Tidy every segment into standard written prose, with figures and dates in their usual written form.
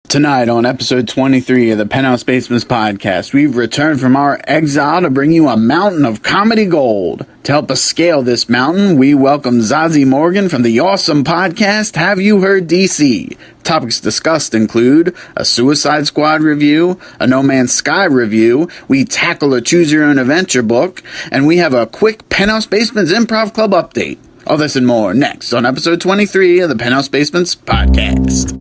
Tonight on episode 23 of the Penthouse Basements podcast, we've returned from our exile to bring you a mountain of comedy gold. To help us scale this mountain, we welcome Zazi Morgan from the awesome podcast Have You Heard DC? Topics discussed include a Suicide Squad review, a No Man's Sky review, we tackle a Choose Your Own Adventure book, and we have a quick Penthouse Basements Improv Club update. All this and more next on episode 23 of the Penthouse Basements podcast.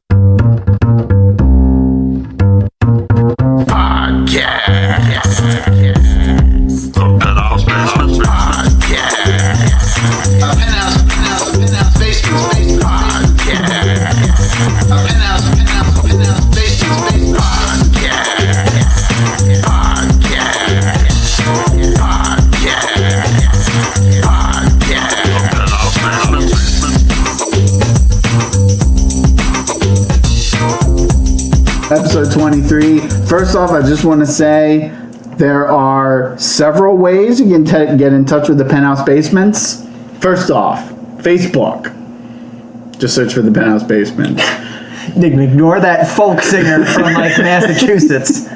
Episode 23. First off, I just want to say there are several ways you can get in touch with the Penthouse Basements. First off, Facebook. Just search for the Penthouse Basement. Ignore that folk singer from like Massachusetts.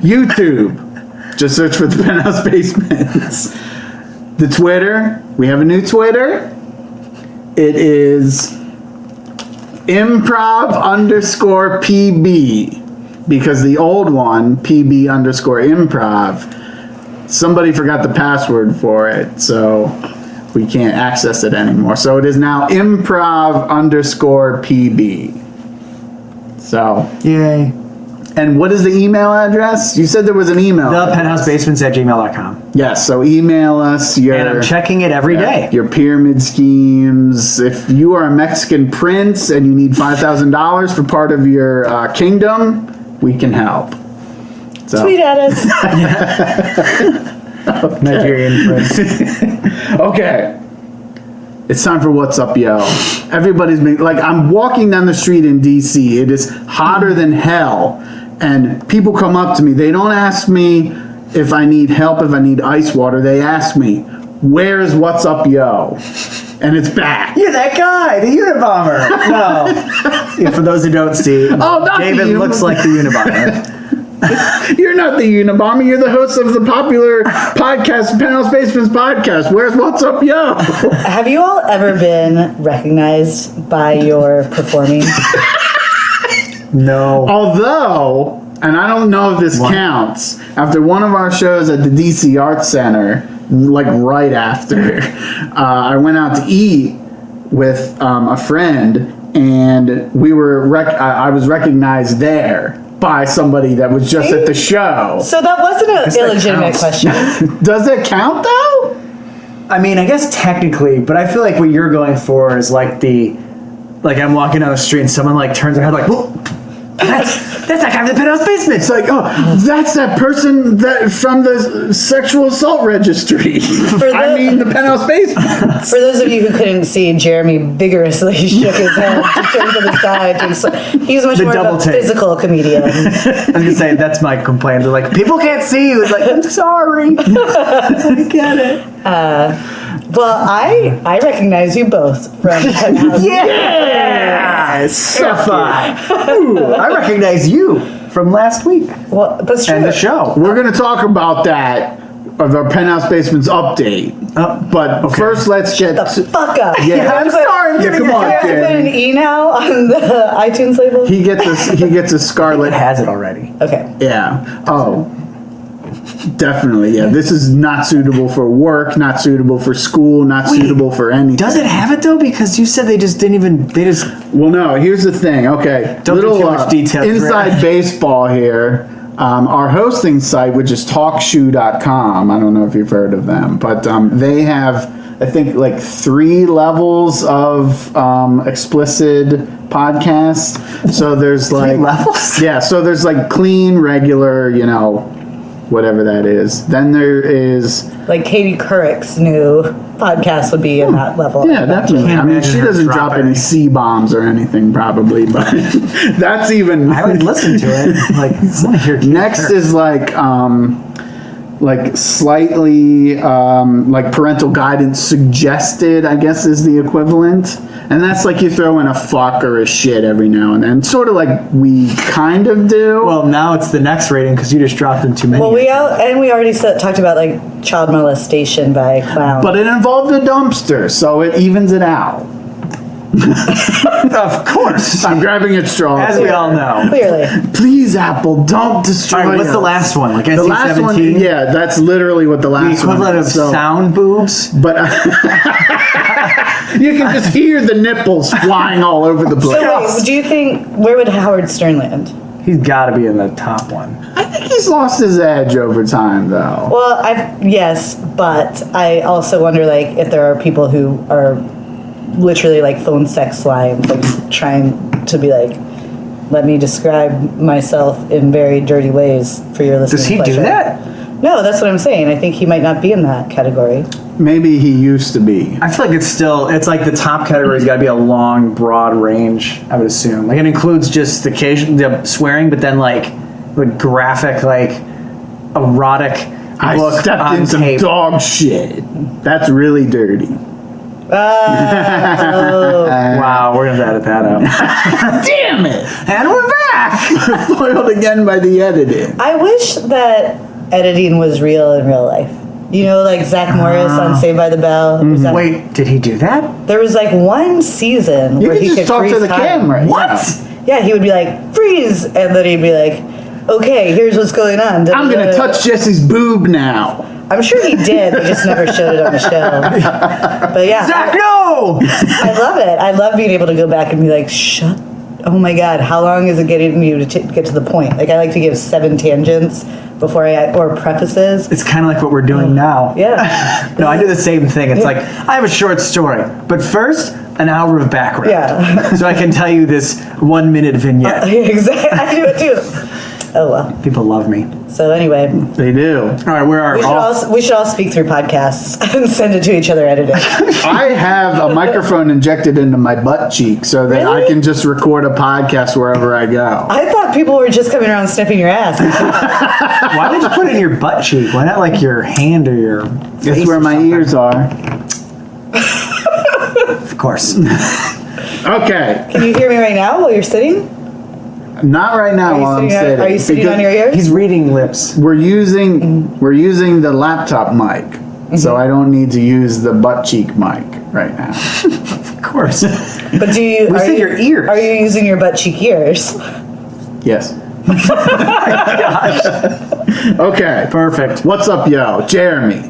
YouTube. Just search for the Penthouse Basements. The Twitter. We have a new Twitter. It is improv_PB. Because the old one, PB_improv, somebody forgot the password for it, so we can't access it anymore. So it is now improv_PB. So. Yay. And what is the email address? You said there was an email. ThePenthouseBasements@gmail.com. Yes, so email us your... And I'm checking it every day. Your pyramid schemes. If you are a Mexican prince and you need $5,000 for part of your kingdom, we can help. So. Tweet at us. Okay. Nigerian prince. Okay. It's time for What's Up, Yo. Everybody's been, like, I'm walking down the street in DC. It is hotter than hell. And people come up to me. They don't ask me if I need help, if I need ice water. They ask me, where's What's Up, Yo? And it's back. You're that guy, the Unabomber. No. Yeah, for those who don't see, David looks like the Unabomber. You're not the Unabomber. You're the host of the popular podcast, Penthouse Basements podcast. Where's What's Up, Yo? Have you all ever been recognized by your performing? No. Although, and I don't know if this counts, after one of our shows at the DC Arts Center, like right after, I went out to eat with a friend, and we were I was recognized there by somebody that was just at the show. So that wasn't an illegitimate question. Does it count though? I mean, I guess technically, but I feel like what you're going for is like I'm walking down the street and someone like turns their head like, whoa, that's that guy from the Penthouse Basement. It's like, oh, that's that person that from the sexual assault registry. The Penthouse Basement. For those of you who couldn't see, Jeremy vigorously shook his head to turn to the side. He's much more of a physical comedian. I'm just saying, that's my complaint. They're like, people can't see you. It's like, I'm sorry. I get it. Well, I recognize you both from Penthouse. Yeah! I recognize you from last week. Well, that's true. And the show. We're going to talk about that of our Penthouse Basements update. But first, let's get the fuck up. Yeah, I'm sorry. Come on, do I have to put an E now on the iTunes label? He gets a scarlet. It has it already. Okay. Yeah. Oh. Definitely, yeah. This is not suitable for work, not suitable for school, not suitable for anything. Does it have it though? Because you said they just. Well, no, here's the thing. Okay. Don't do too much detail. Inside baseball here. Our hosting site, which is talkshoe.com. I don't know if you've heard of them, but they have, I think, like 3 levels of explicit podcasts. So there's like 3 levels? Yeah, so there's like clean, regular, whatever that is. Then there is like Katie Couric's new podcast would be in that level. Yeah, definitely. I mean, she doesn't drop any C-bombs or anything, probably, but that's even. I would listen to it. Like, I want to hear. Next is like like slightly like parental guidance suggested, I guess is the equivalent. And that's like you throw in a fuck or a shit every now and then. Sort of like we kind of do. Well, now it's the next rating because you just dropped in too many. Well, we already talked about like child molestation by clown. But it involved a dumpster, so it evens it out. Of course. I'm grabbing at straws. As we all know. Clearly. Please, Apple, don't destroy All right, what's us. the last one? Like The last one, NC-17? yeah, that's literally what the The last one equivalent of is. So- sound boobs? But you can just hear the nipples flying all over the place. So wait, do you think, where would Howard Stern land? He's got to be in the top one. I think he's lost his edge over time, though. Well, yes, but I also wonder like if there are people who are literally like phone sex lines, like trying to be like, let me describe myself in very dirty ways for your listening Does he pleasure. do that? No, that's what I'm saying. I think he might not be in that category. Maybe he used to be. I feel like it's like the top category's got to be a long, broad range, I would assume. Like it includes just the swearing, but then like the graphic, like erotic I look stepped on in some tape. dog shit. That's really dirty. Wow, we're going to edit that out. Damn it! And we're back! Foiled again by the editing. I wish that editing was real in real life. You know, like Zach Morris on Saved by the Bell. Wait, did he do that? There was like one season You where can he just could talk freeze to the time. camera. What? Yeah. Yeah, he would be like, freeze! And then he'd be like, okay, here's what's going on. I'm gonna touch Jesse's boob now. I'm sure he did. He just never showed it on the show. But yeah, Zach, no! I love it. I love being able to go back and be like, shut. Oh my God, how long is it getting you to get to the point? Like I like to give 7 tangents before or prefaces. It's kind of like what we're doing now. Yeah. No, I do the same thing. It's like, I have a short story, but first, an hour of background. Yeah. So I can tell you this 1 minute vignette. Exactly. I do it too. Oh well. People love me. So anyway, They do. All right, where are we should all speak through podcasts and send it to each other edited. I have a microphone injected into my butt cheek so that I Really? can just record a podcast wherever I go. I thought people were just coming around sniffing your ass. Why did you put it in your butt cheek? Why not like your hand or your face? That's where or my something? ears are. Of course. Okay. Can you hear me right now while you're sitting? Not right now while I'm sitting. Are you sitting because on your ears? He's reading lips. We're using the laptop mic, so I don't need to use the butt cheek mic right now. Of course. But do you? We are said you- your ears. Are you using your butt cheek ears? Yes. Okay. Perfect. What's up, yo? Jeremy.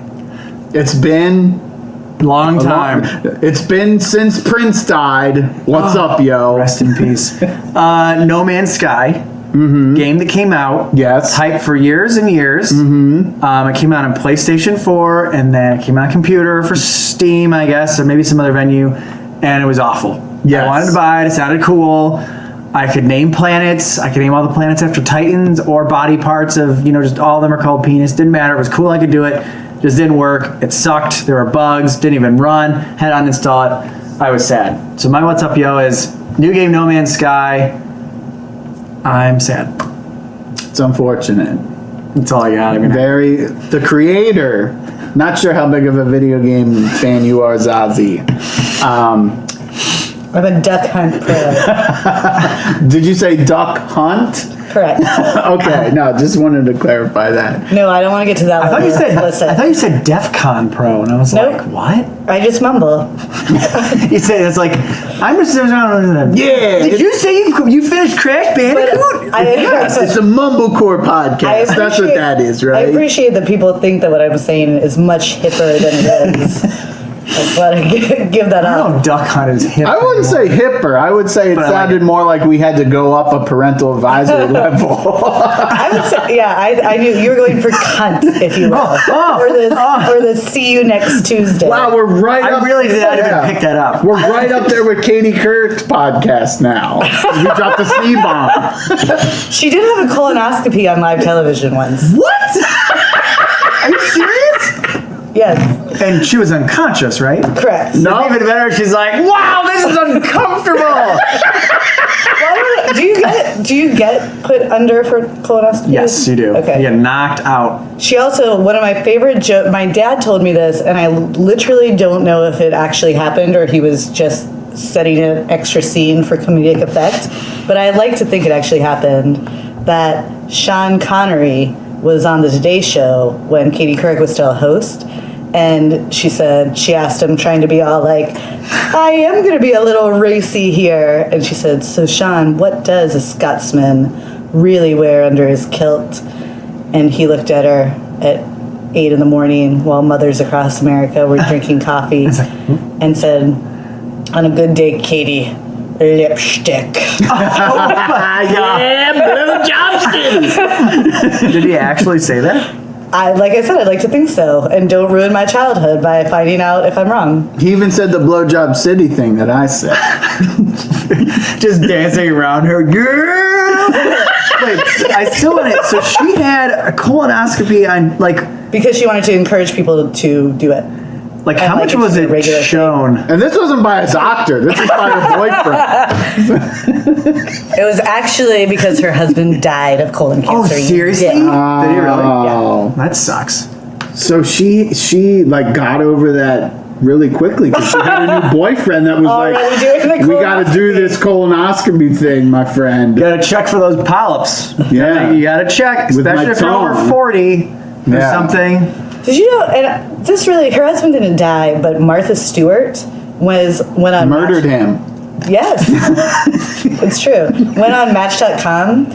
It's been Long time. It's been since Prince died. What's up, yo? Rest in peace. No Man's Sky. Game that came out. Yes. Hyped for years and years. It came out on PlayStation 4, and then it came out on computer for Steam, I guess, or maybe some other venue, and it was awful. Yes. I wanted to buy it. It sounded cool. I could name planets. I could name all the planets after Titans or body parts of, just all of them are called penis. Didn't matter. It was cool. I could do it. Just didn't work. It sucked. There were bugs. Didn't even run. Had to uninstall it. I was sad. So my what's up, yo, is new game No Man's Sky. I'm sad. It's unfortunate. That's all I got. The creator. Not sure how big of a video game fan you are, Zazi. I'm a duck hunt player. Did you say Duck Hunt? Correct. Okay, no, just wanted to clarify that. No, I don't want to get to that I level. thought you said DEF CON Pro, and I was Nope. like, what? I just mumble. You say it's like, I'm just. Yeah. Did you say you finished Crash Bandicoot? Yes, it's a mumblecore podcast. That's what that is, I right? appreciate that people think that what I'm saying is much hipper than it is. Like, let it give that I up. don't know if Duck Hunt is hip. I wouldn't say hipper. I would say it But I like sounded it. more like we had to go up a parental advisory level. I would say, yeah, I knew you were going for cunt, if you will, or the see you next Tuesday. Wow, we're right up. I really did not even pick that up. We're right up there with Katie Couric's podcast now. We dropped the C-bomb. She did have a colonoscopy on live television once. What? Are you serious? Yes, And she was unconscious, right? correct. No. Even better, she's like, wow, this is uncomfortable. Do you get put under for colonoscopy? Yes, you do. Okay. You get knocked out. She also, one of my favorite jokes, my dad told me this, and I literally don't know if it actually happened or he was just setting an extra scene for comedic effect, but I like to think it actually happened, that Sean Connery was on the Today Show when Katie Couric was still a host, and she asked him, trying to be all like, I am going to be a little racy here, and she said, so Sean, what does a Scotsman really wear under his kilt? And he looked at her at 8 a.m. while mothers across America were drinking coffee and said, on a good day, Katie, lipstick. Yeah, blue chopsticks. Did he actually say that? Like I said, I'd like to think so, and don't ruin my childhood by finding out if I'm wrong. He even said the blowjob city thing that I said. Just dancing around her. Yeah. Wait, I still want it. So she had a colonoscopy on, like... Because she wanted to encourage people to do it. Like, And how like much was it regular shown? And this wasn't by a doctor. This was by her boyfriend. It was actually because her husband died of colon Oh, cancer. seriously? Yeah. Did he really? Oh. That sucks. So she like got over that really quickly because she had a new boyfriend that was Already doing the like, we got to do colonoscopy." this colonoscopy thing, my friend. You gotta check for those polyps. Yeah. You gotta check, With my especially if you're over tongue. 40 or Yeah. Did something. you know, and this really, her husband didn't die, but Martha Stewart went on Murdered him. Yes, it's true. Went on Match.com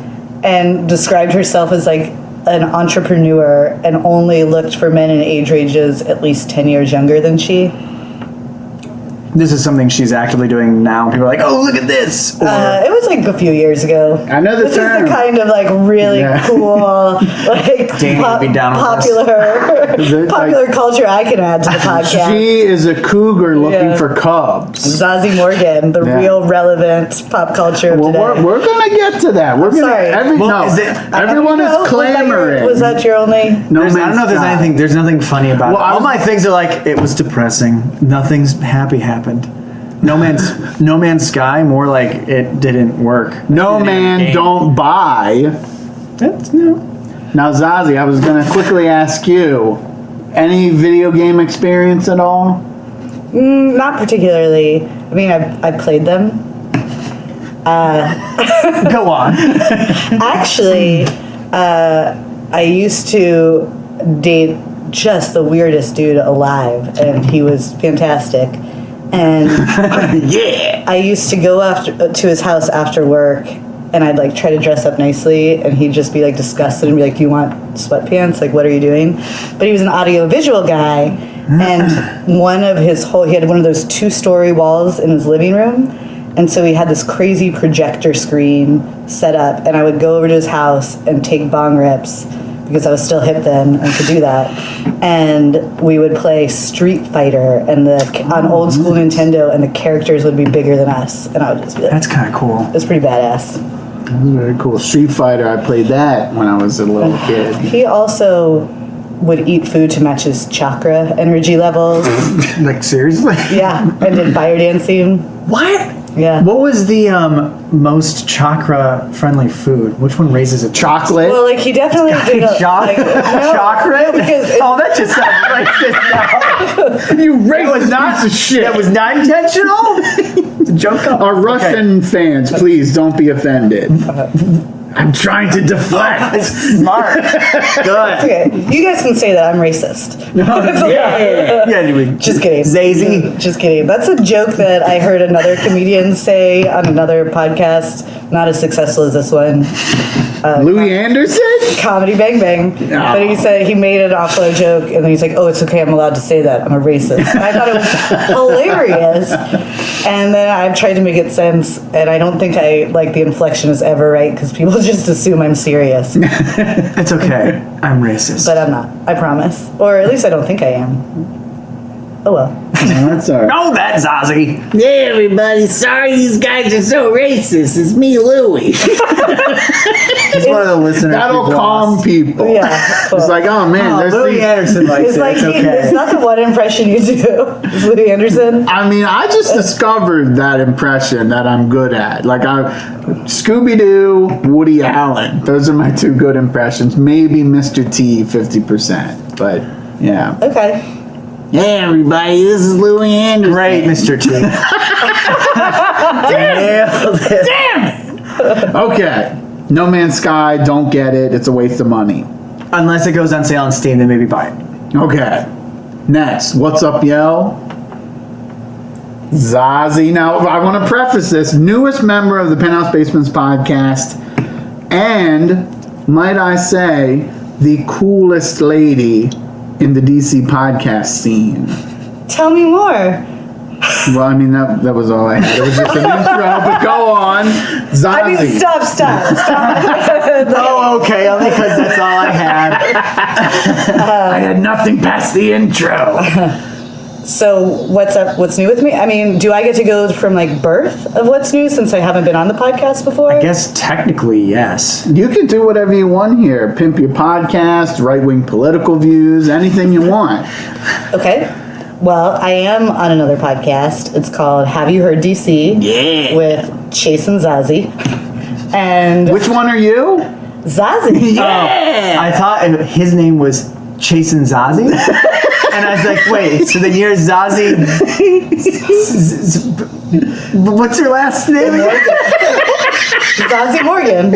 and described herself as like an entrepreneur and only looked for men in age ranges at least 10 years younger than she. This is something she's actively doing now. People are like, oh, look at this. Or, It was like a few years ago. I know the This term. is the kind of like really Yeah. cool, like Danny would be down with popular, Like- popular culture I can add to the podcast. She is a cougar looking Yeah. for cubs. Zazi Morgan, the Yeah. real relevant pop culture of Well, today. we're gonna get to that. We're gonna. sorry. No, is it- everyone is clamoring. Was that your only? No I don't Man's know if there's Sky. anything. There's nothing funny about Well, it. I All was- my things are like, it was depressing. Nothing's happy happened. No Man's Sky. More like it didn't work. No It didn't man, game. don't buy. That's no. Now, Zazi, I was gonna quickly ask you, any video game experience at all? Not particularly. I mean, I played them. Go on. Actually, I used to date just the weirdest dude alive, and he was fantastic. And Yeah. I used to go to his house after work, and I'd like try to dress up nicely, and he'd just be like disgusted and be like, "Do you want sweatpants? Like, what are you doing?" But he was an audiovisual guy, and he had one of those 2-story walls in his living room, and so he had this crazy projector screen set up, and I would go over to his house and take bong rips because I was still hip then and could do that, and we would play Street Fighter on old school Nintendo, and the characters would be bigger than us, and I would just be like, That's kind of cool. it was pretty badass. Very cool. Street Fighter, I played that when I was a little kid. He also would eat food to match his chakra energy levels. Like, seriously? Yeah, and did fire dancing. What? Yeah. What was the most chakra-friendly food? Which one raises a Chocolate. Well, like he definitely did a, like, no, chocolate? because Oh, that just sounds racist now. you It was not piece of shit. That was not intentional. It's a joke. Our Russian fans, please don't be offended. I'm trying to deflect. Smart. Good. okay, you guys can say that I'm racist. Yeah. Yeah. Anyway, Just kidding. Zazie. Just kidding. That's a joke that I heard another comedian say on another podcast. Not as successful as this one. Louis Anderson? Comedy Bang Bang. No. But he said he made an offload joke, and then he's like, "Oh, it's okay. I'm allowed to say that. I'm a racist." And I thought it was hilarious. And then I've tried to make it sense, and I don't think the inflection is ever right because people just assume I'm serious, It's okay. I'm racist. but I'm not. I promise, or at least I don't think I am. Oh well. That's all right. know that, Zazie. Hey, everybody. Sorry these guys are so racist. It's me, Louis. He's one of the listeners. That'll we've calm lost. people. Yeah, cool. It's like, oh man, there's Louis these. Anderson likes It's it. like It's okay. it's not the one impression you do. It's Louis Anderson. I mean, I just discovered that impression that I'm good at. Like Scooby-Doo, Woody Allen. Those are my two good impressions. Maybe Mr. T, 50%. But yeah. Okay. Hey everybody, this is Louis Anderson. Great, Mr. T. Damn it! Okay. No Man's Sky, don't get it. It's a waste of money. Unless it goes on sale on Steam, then maybe buy it. Okay. Next, what's up, yo? Zazi. Now, I want to preface this. Newest member of the Penthouse Basements podcast, and might I say, the coolest lady in the DC podcast scene. Tell me more. Well, I mean, that was all I had. It was just an intro, but go on. Zazi. I mean, stop. Oh, okay. Only because that's all I had. I had nothing past the intro. So what's up? What's new with me? I mean, do I get to go from like birth of what's new since I haven't been on the podcast before? I guess technically, yes. You can do whatever you want here. Pimp your podcast, right-wing political views, anything you want. Okay. Well, I am on another podcast. It's called Have You Heard DC? Yeah. With Chase and Zazi. And Which one are you? Zazi. Oh, I thought his name was Chase and Zazi. And I was like, wait, so then you're Zazi. What's your last name again? Zazi Morgan.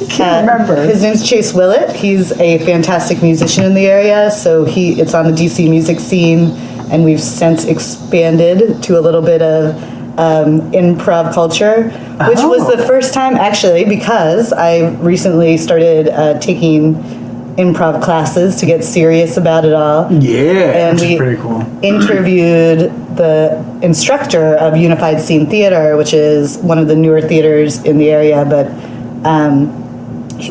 Can't remember. His name's Chase Willett. He's a fantastic musician in the area. So it's on the DC music scene, and we've since expanded to a little bit of improv culture, which was the first time actually, because I recently started taking improv classes to get serious about it all. Yeah. And Which is we pretty cool. interviewed the instructor of Unified Scene Theater, which is one of the newer theaters in the area, but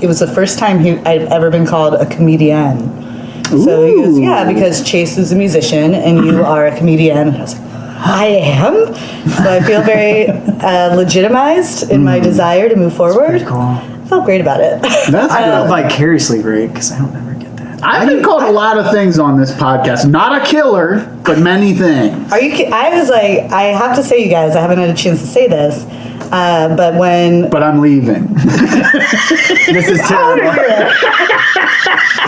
it was the first time I'd ever been called a comedian. So he goes, yeah, because Chase is a musician and you are a comedian. And I was like, I am? So I feel very legitimized in my desire to move forward. Pretty cool. I felt great about it. That's I felt good. vicariously great because I don't ever get that. I've been called a lot of things on this podcast. Not a killer, but many things. Are you? I was like, I have to say, you guys, I haven't had a chance to say this, but when But I'm leaving. This is terrible.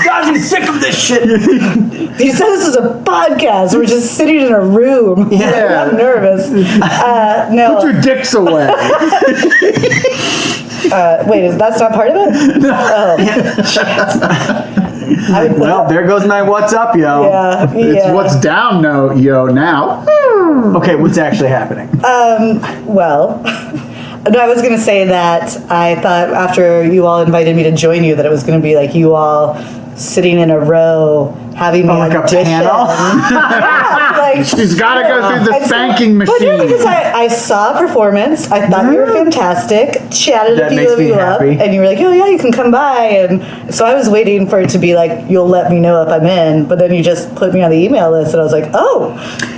Zazi's sick of this shit. you said this is a podcast, we're just sitting in a room. Yeah. I'm nervous. No, Put your dicks away. wait, that's not part of it? Oh, Well, there goes my what's up, yo. yeah. It's what's down, yo, now. Okay, what's actually happening? Well, no, I was going to say that I thought after you all invited me to join you that it was going to be like you all sitting in a row having me like a audition. panel? Like, She's got to go through the and so- spanking But no, machine. because I saw a performance. I thought you were fantastic. Chatted That a few makes of me you up, happy. and you were like, "Oh yeah, you can come by." And so I was waiting for it to be like, "You'll let me know if I'm in." But then you just put me on the email list, and I was like, "Oh,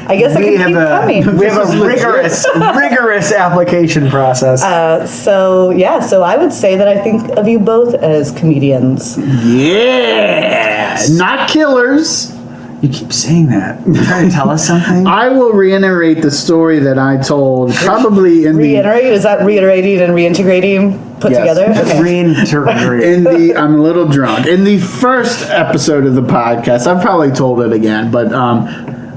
I guess I can keep coming." We have This is a rigorous application process. So yeah, so I would say that I think of you both as comedians. Yeah. Not killers. You keep saying that. You trying to tell us something? I will reiterate the story that I told probably in the Reiterate? Is that reiterating and reintegrating put Yes. together? Okay. Reinterpret. I'm a little drunk. In the first episode of the podcast, I've probably told it again, but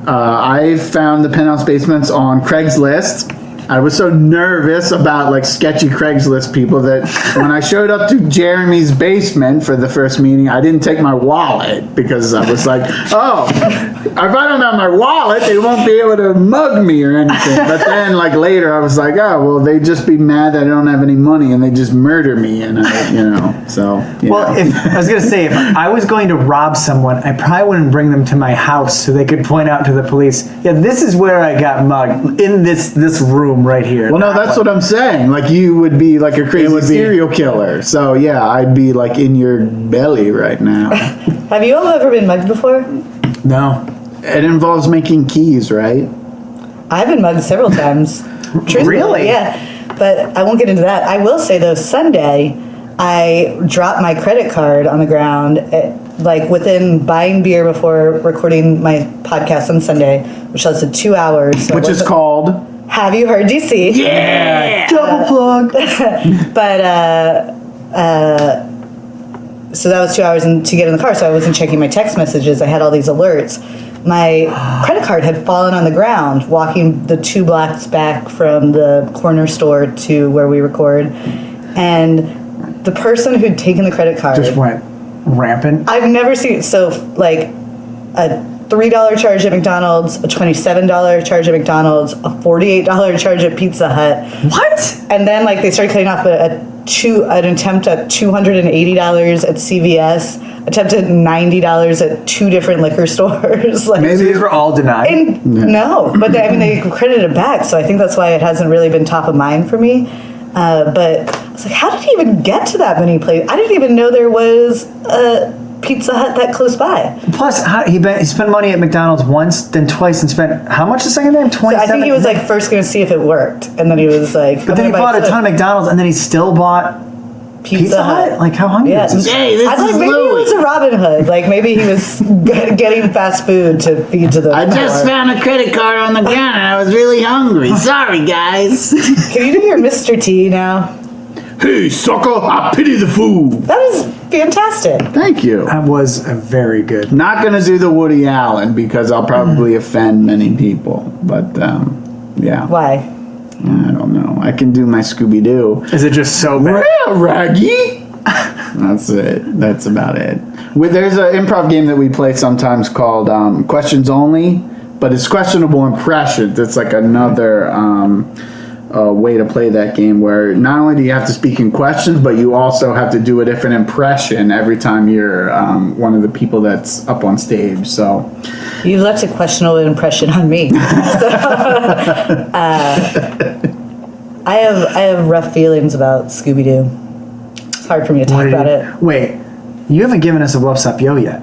I found the Penthouse Basements on Craigslist. I was so nervous about like sketchy Craigslist people that when I showed up to Jeremy's basement for the first meeting, I didn't take my wallet because I was like, oh, if I don't have my wallet, they won't be able to mug me or anything. But then like later I was like, oh, well, they'd just be mad that I don't have any money and they just murder me. And so. Yeah. Well, I was going to say, if I was going to rob someone, I probably wouldn't bring them to my house so they could point out to the police, yeah, this is where I got mugged, in this room right here. Well, no, that's what I'm saying. Like, you would be like a crazy serial killer. So, yeah, I'd be like in your belly right now. Have you all ever been mugged before? No. It involves making keys, right? I've been mugged several times. Truthfully, Really? Yeah. But I won't get into that. I will say though, Sunday, I dropped my credit card on the ground, like within buying beer before recording my podcast on Sunday, which lasted 2 hours. So Which is called Have You Heard DC? Yeah! Double plug. But so that was 2 hours to get in the car, so I wasn't checking my text messages. I had all these alerts. My credit card had fallen on the ground walking the 2 blocks back from the corner store to where we record, and the person who'd taken the credit card Just went rampant. I've never seen so like a $3 charge at McDonald's, a $27 charge at McDonald's, a $48 charge at Pizza Hut. What? And then like they started cutting off an attempt at $280 at CVS, attempted $90 at 2 different liquor stores. Like, Maybe these were all denied. No, but they credited it back, so I think that's why it hasn't really been top of mind for me. But I was like, how did he even get to that many places? I didn't even know there was a Pizza Hut that close by. Plus, he spent money at McDonald's once, then twice, and spent how much the second time? 27. So I think he was like first going to see if it worked, and then he was like, But then he bought a ton of McDonald's, and then he still bought Pizza Hut. Like, how hungry is this? Hey, this I is thought maybe Louis. it was a Robin Hood. Like maybe he was getting fast food to feed to the I just poor. found a credit card on the ground and I was really hungry. Sorry, guys. Can you do your Mr. T now? Hey, sucker, I pity the fool. That was fantastic. Thank you. That was a very good. Not going to do the Woody Allen because I'll probably offend many people. But, yeah. Why? I don't know. I can do my Scooby-Doo. Is it just so bad? Well, Raggy. That's it. That's about it. There's an improv game that we play sometimes called Questions Only, but it's questionable impressions. It's like another way to play that game where not only do you have to speak in questions, but you also have to do a different impression every time you're one of the people that's up on stage. So You've left a questionable impression on me. I have rough feelings about Scooby-Doo. It's hard for me to talk about it. Wait, you haven't given us a What's Up Yo yet.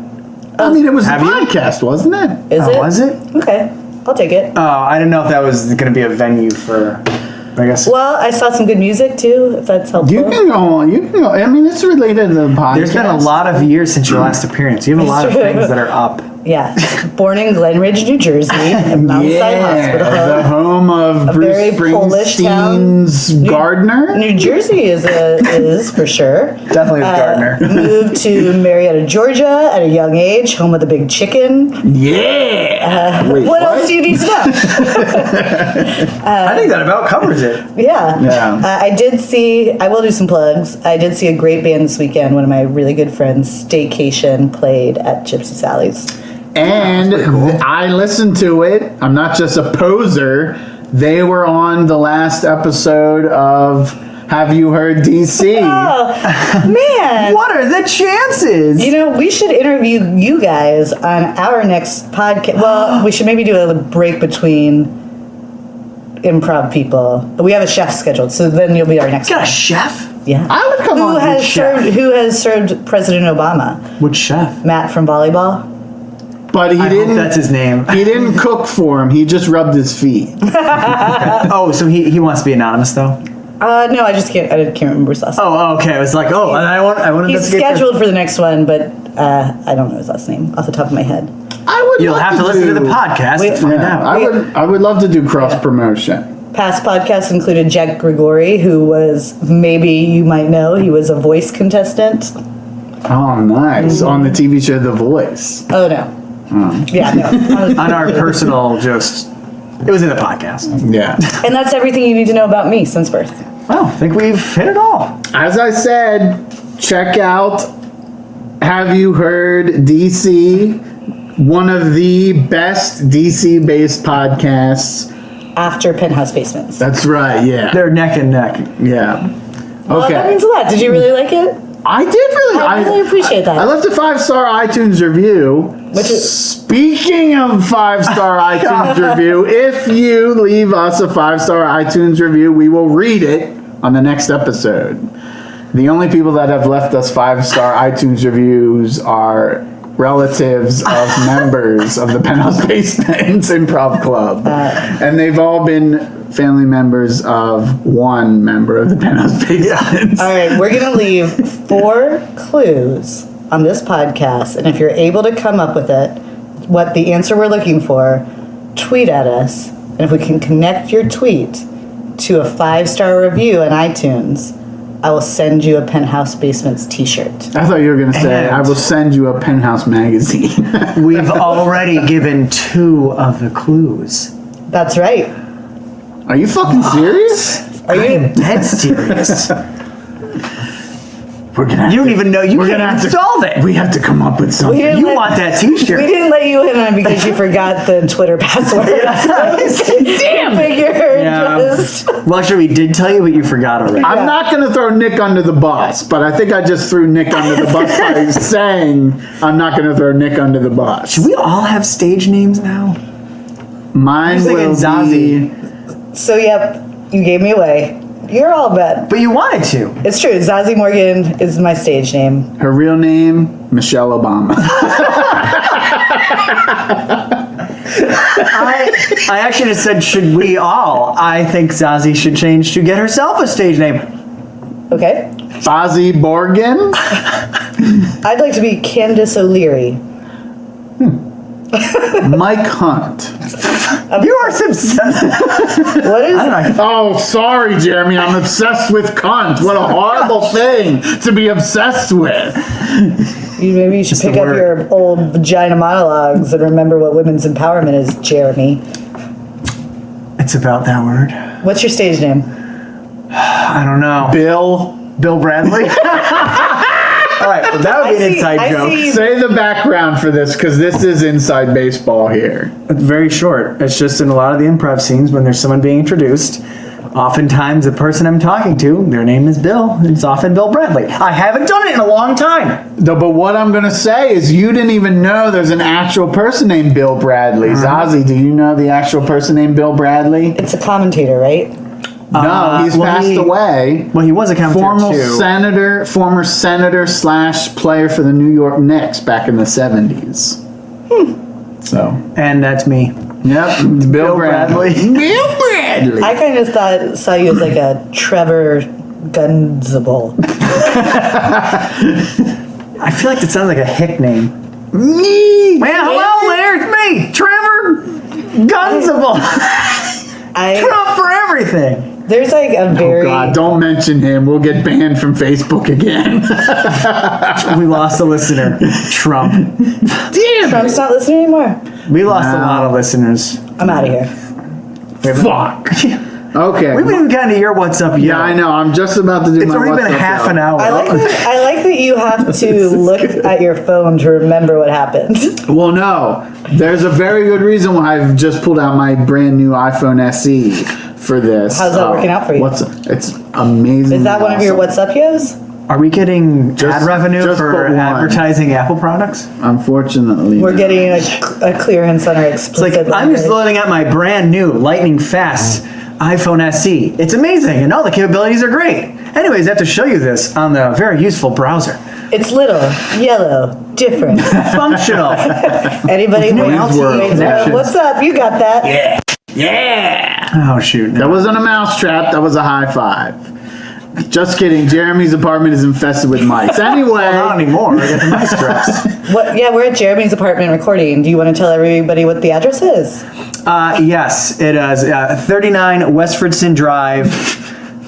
I mean, it was a Have you? podcast, wasn't it? Is it? Was it? Okay, I'll take it. Oh, I didn't know if that was going to be a venue for, I guess. Well, I saw some good music too, if that's helpful. You can go on. You can go. I mean, it's related to the podcast. There's been a lot of years since your last appearance. You have a lot of It's true. things that are up. Yeah. Born in Glen Ridge, New Jersey, at Mount Sinai Hospital. the home of very Bruce Polish town. Springsteen's gardener. New Jersey is for sure. Definitely a gardener. Moved to Marietta, Georgia at a young age, home of the big chicken. Yeah. Wait, What else do you need to know? I think that about covers it. Yeah. Yeah. I will do some plugs. I did see a great band this weekend. One of my really good friends, Staycation, played at Gypsy Sally's. And I listened to it. I'm not just a poser. They were on the last episode of Have You Heard DC? Oh, man. What are the chances? You know, we should interview you guys on our next podcast. Well, we should maybe do a break between improv people. But we have a chef scheduled, so then you'll be our next You got a one. chef? Yeah. I would come on. Who has served President Obama? Which chef? Matt from volleyball. But he I didn't. hope that's his name. He didn't cook for him. He just rubbed his feet. Oh, so he wants to be anonymous though? No, I can't remember his last name. Oh, okay. I was like, oh, and I wanted He's to get scheduled for the next one, but I don't know his last name off the top of my head. You'll have to listen to the podcast to find out. I would love to do cross promotion. Past podcasts included Jack Grigori, who was, maybe you might know, he was a voice contestant. Oh, nice. On the TV show The Voice. Oh, no. Yeah, no. On our personal, it was in the podcast. Yeah. And that's everything you need to know about me since birth. Well, I think we've hit it all. As I said, check out Have You Heard DC? One of the best DC-based podcasts. After Penthouse Basements. That's right, yeah. They're neck and neck. Yeah. Well, that means a lot. Did you really like it? I did really. I really appreciate that. I left a 5-star iTunes review. Speaking of 5-star iTunes review, if you leave us a 5-star iTunes review, we will read it on the next episode. The only people that have left us 5-star iTunes reviews are relatives of members of the Penthouse Basements Improv Club. And they've all been family members of one member of the Penthouse Basements. All right, we're going to leave 4 clues on this podcast, and if you're able to come up with it, what the answer we're looking for, tweet at us, and if we can connect your tweet to a 5-star review on iTunes, I will send you a Penthouse Basements t-shirt. I thought you were going to say, I will send you a Penthouse magazine. We've already given 2 of the clues. That's right. Are you fucking serious? Are you Dead serious. We're gonna. You don't even know you can't install that. We have to come up with something. You want that t-shirt. We didn't let you in on it because you forgot the Twitter password. Damn figure. Just. Well, actually, we did tell you, but you forgot already. I'm not going to throw Nick under the bus, but I think I just threw Nick under the bus by saying I'm not going to throw Nick under the bus. Should we all have stage names now? Mine will Zazi. be... So, yep, you gave me away. You're all bet. But you wanted to. It's true. Zazi Morgan is my stage name. Her real name, Michelle Obama. I actually just said, should we all? I think Zazi should change to get herself a stage name. Okay. Zazi Morgan? I'd like to be Candace O'Leary. Mike Hunt. You are obsessed. What is I don't know. Oh, sorry, Jeremy. I'm obsessed with cunt. What a horrible thing to be obsessed with. Maybe you should pick up your old vagina monologues and remember what women's empowerment is, Jeremy. It's about that word. What's your stage name? I don't know. Bill Bradley? All right, well, that would be an inside joke. Say the background for this, because this is inside baseball here. It's very short. It's just in a lot of the improv scenes when there's someone being introduced, oftentimes the person I'm talking to, their name is Bill. It's often Bill Bradley. I haven't done it in a long time. No, but what I'm going to say is you didn't even know there's an actual person named Bill Bradley. Zazi, do you know the actual person named Bill Bradley? It's a commentator, right? No, he's passed away. Well, he was a commentator too. Former senator / player for the New York Knicks back in the 70s. So. And that's me. Yep, Bill Bradley. Bill Bradley. I kind of saw you as like a Trevor Gunzable. I feel like that sounds like a hick name. Me. Man, hello there, it's me, Trevor Gunzable. Trump for everything. There's like a very... Oh God, don't mention him. We'll get banned from Facebook again. We lost a listener. Trump. Damn. Trump's not listening anymore. We lost a lot of listeners. I'm out of here. Fuck. Okay. We've been kind of your what's up. Yeah, I know. I'm just about to do It's my already what's been up, half yo. an hour. I like that you have to look at your phone to remember what happened. Well, no. There's a very good reason why I've just pulled out my brand new iPhone SE for this. How's that working out for you? It's amazing. Is that one of your what's up yos? Are we getting ad revenue just for put one. advertising Apple products? Unfortunately. We're no. getting a clearance on our It's explicit. like, I'm just loading up my brand new lightning fast iPhone SE. It's amazing and all the capabilities are great. Anyways, I have to show you this on the very useful browser. It's little, yellow, different. Functional. Anybody else? What's up? You got that? Yeah. Oh, shoot. No. That wasn't a mousetrap. That was a high five. Just kidding. Jeremy's apartment is infested with mice. Anyway. Not anymore. I got the mice traps. What? Yeah, we're at Jeremy's apartment recording. Do you want to tell everybody what the address is? Yes, it is 39 Westfordson Drive,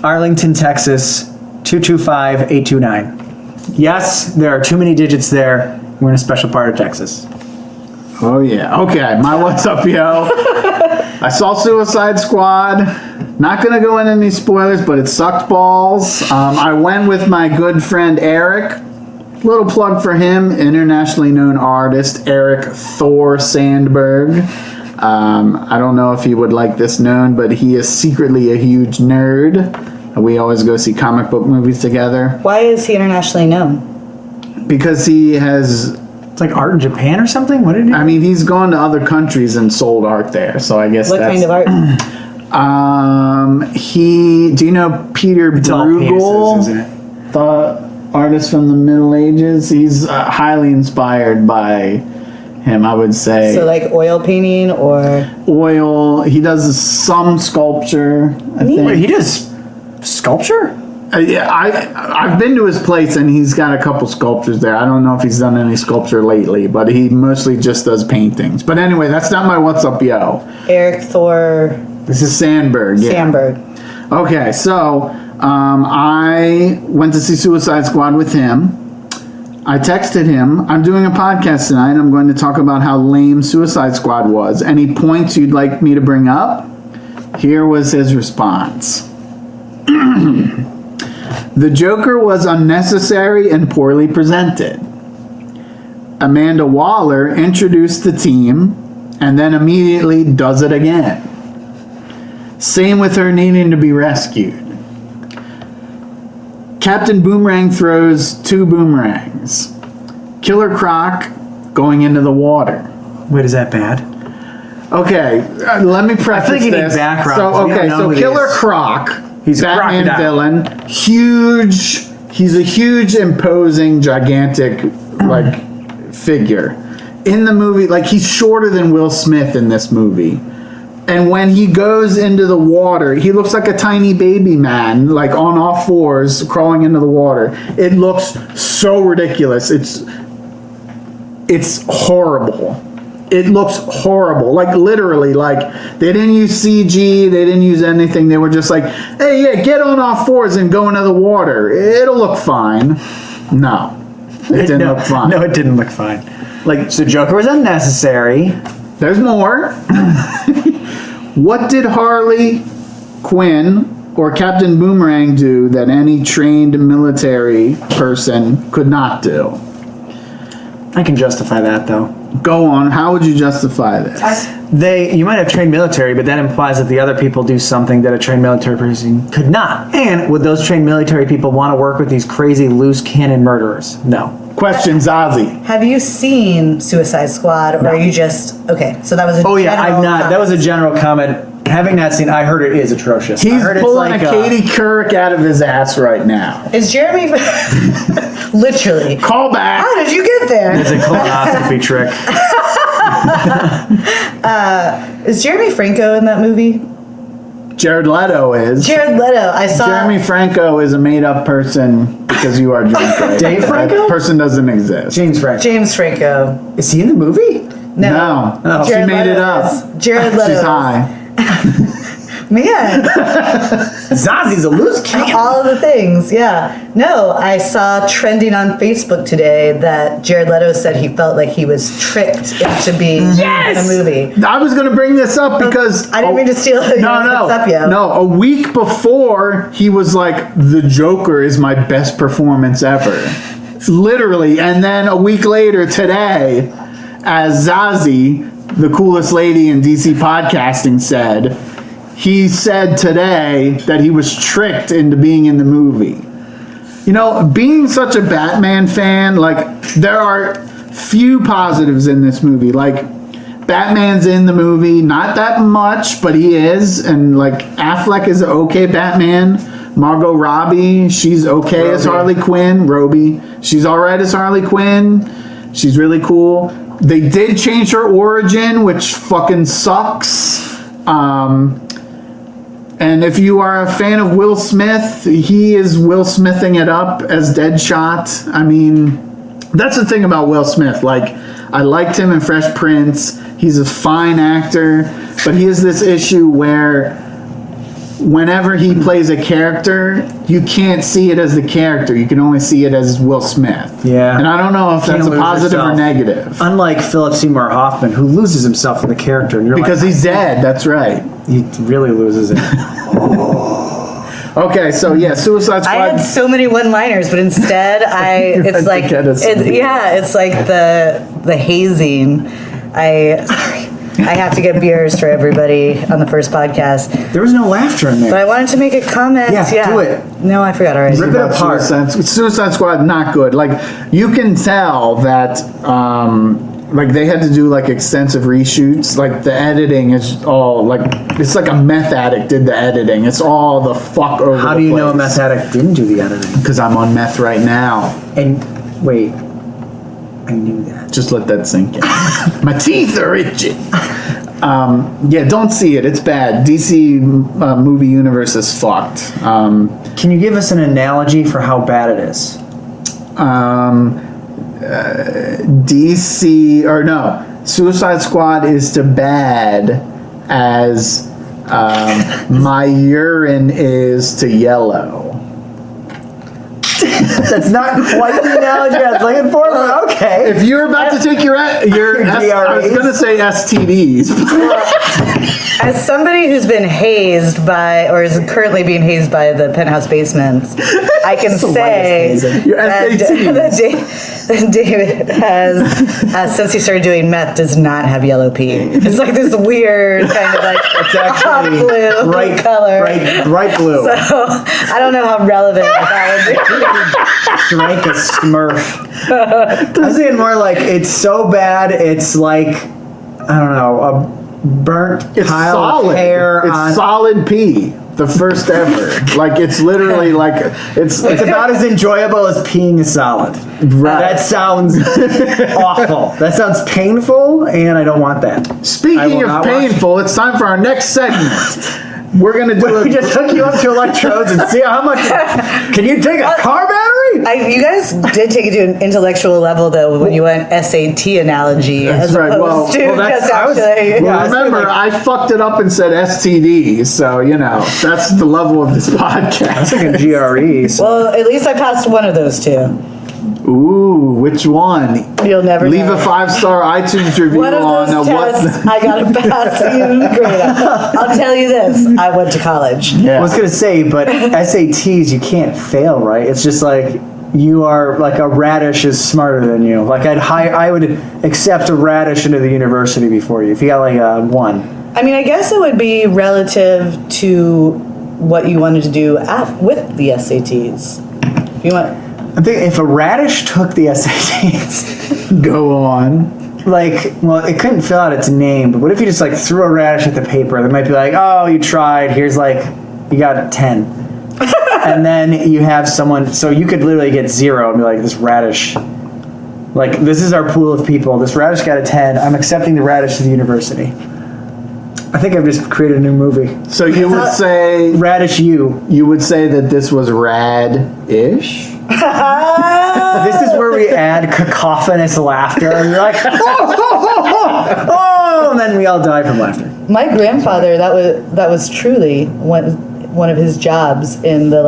Arlington, Texas, 225829. Yes, there are too many digits there. We're in a special part of Texas. Oh, yeah. Okay. My what's up, yo? I saw Suicide Squad. Not going to go into any spoilers, but it sucked balls. I went with my good friend Eric. Little plug for him. Internationally known artist, Eric Thor Sandberg. I don't know if he would like this known, but he is secretly a huge nerd. We always go see comic book movies together. Why is he internationally known? Because he has... It's like art in Japan or something? What did he do? I mean, he's gone to other countries and sold art there, so I guess What that's... kind of art? Do you know Peter Bruegel? Isn't it? The artist from the Middle Ages? He's highly inspired by him, I would say. So like oil painting or Oil. He does some sculpture, I think. Wait, he does sculpture? Yeah, I've been to his place and he's got a couple sculptures there. I don't know if he's done any sculpture lately, but he mostly just does paintings. But anyway, that's not my What's Up Yo. Eric Thor This is Sandberg. Yeah. Sandberg. Okay, so I went to see Suicide Squad with him. I texted him, I'm doing a podcast tonight. I'm going to talk about how lame Suicide Squad was. Any points you'd like me to bring up? Here was his response. The Joker was unnecessary and poorly presented. Amanda Waller introduced the team and then immediately does it again. Same with her needing to be rescued. Captain Boomerang throws 2 boomerangs. Killer Croc going into the water. Wait, is that bad? Okay, let me preface think you need this. background, So, 'cause we okay, don't know so who he Killer is. Croc, He's a Batman crocodile. villain, huge. He's a huge, imposing, gigantic, like figure in the movie. Like he's shorter than Will Smith in this movie. And when he goes into the water, he looks like a tiny baby man, like on all fours, crawling into the water. It looks so ridiculous. It's horrible. It looks horrible. Like literally, like they didn't use CG, they didn't use anything. They were just like, hey, yeah, get on all fours and go into the water. It'll look fine. No, it didn't look fine. No, it didn't look fine. Like, so Joker was unnecessary. There's more. What did Harley Quinn or Captain Boomerang do that any trained military person could not do? I can justify that, though. Go on. How would you justify this? You might have trained military, but that implies that the other people do something that a trained military person could not. And would those trained military people want to work with these crazy loose cannon murderers? No. Question, Zazi. Have you seen Suicide Squad, or are you just okay? So that was a Oh yeah, general I've not. That was a comment. general comment. Having not seen, I heard it is atrocious. I He's heard pulling it's a Katie Couric out of his ass right now. Is Jeremy literally? Call back. How did you get there? It's a colonoscopy trick. Is Jeremy Franco in that movie? Jared Leto is. Jared Leto. I saw. Jeremy Franco is a made-up person because you are drunk. Right? Dave Franco? That person doesn't exist. James Franco. James Franco. Is he in the movie? No. No. She Jared made it Leto up. is. Jared Leto. She's high. Man. Zazi's a loose cannon. All of the things, yeah. No, I saw trending on Facebook today that Jared Leto said he felt like he was tricked into being in the movie. I was going to bring this up because I didn't mean to steal it. No. A week before, he was like, "The Joker is my best performance ever," literally. And then a week later, today, as Zazi, the coolest lady in DC podcasting, said, he said today that he was tricked into being in the movie. You know, being such a Batman fan, like, there are few positives in this movie. Like, Batman's in the movie, not that much, but he is. And, like, Affleck is okay Batman. Margot Robbie, she's okay as Harley Quinn. Robbie, she's all right as Harley Quinn. She's really cool. They did change her origin, which fucking sucks. And if you are a fan of Will Smith, he is Will Smithing it up as Deadshot. I mean, that's the thing about Will Smith. Like, I liked him in Fresh Prince. He's a fine actor, but he has this issue where whenever he plays a character, you can't see it as the character. You can only see it as Will Smith. Yeah. And I don't know if Can't that's a lose positive or yourself. negative. Unlike Philip Seymour Hoffman, who loses himself in the character, and you're Because like, he's dead, that's right. he really loses it. Okay, so yeah, Suicide Squad. I had so many one-liners, but instead, it's had like, to get us some. it's like the hazing. I have to get beers for everybody on the first podcast, There was no laughter in but there. I wanted to make a comment. Yeah, do it. No, I forgot already. Rip it apart. Suicide Squad, not good. Like, you can tell that, like, they had to do, like, extensive reshoots. Like, the editing is all, like, it's like a meth addict did the editing. It's all the fuck over How the do you know a place. meth addict didn't do the editing? Because I'm on meth right now. And wait, I knew that. Just let that sink in. My teeth are itching. Yeah, don't see it. It's bad. DC movie universe is fucked. Can you give us an analogy for how bad it is? Suicide Squad is to bad as my urine is to yellow. That's not quite the analogy I was looking for, but okay. If you're about to take your I was going to say STDs. As somebody who's been hazed by, or is currently being hazed by the penthouse basements, I can say that David has, since he started doing meth, does not have yellow pee. It's like this weird kind of like blue bright color. Bright blue. So I don't know how relevant that would be. Drank a Smurf. I was thinking more like it's so bad, it's like, I don't know, a burnt pile of hair It's solid pee. The first ever. Like, it's literally like, it's about as enjoyable as peeing a solid. Right. That sounds awful. That sounds painful, and I don't want that. Speaking of painful, it's time for our next segment. We're going to do We just hook you up to electrodes and see how much. Can you take a car battery? You guys did take it to an intellectual level, though, when you went SAT analogy. That's as right. opposed to that's- just actually. remember, I fucked it up and said STD, so, that's the level of this podcast. I was thinking GRE. So. Well, at least I passed one of those two. Ooh, which one? You'll never Leave know. a 5-star iTunes review One of on those tests I got a pass even greater. I'll tell you this, I went to college. I was gonna say, but SATs you can't fail, right? It's just like you are like a radish is smarter than you. Like I would accept a radish into the university before you if you got like a 1. I mean, I guess it would be relative to what you wanted to do with the SATs. If you want. I think if a radish took the SATs, Go on. it couldn't fill out its name, but what if you just like threw a radish at the paper? They might be like, oh, you tried. Here's like, you got 10. And then you have someone, so you could literally get 0 and be like, this radish, like, this is our pool of people. This radish got a 10. I'm accepting the radish to the university. I think I've just created a new movie. So you would say... Radish U. You would say that this was rad-ish? This is where we add cacophonous laughter. And you're like, oh, and then we all die from laughter. My grandfather, that was truly one of his jobs in the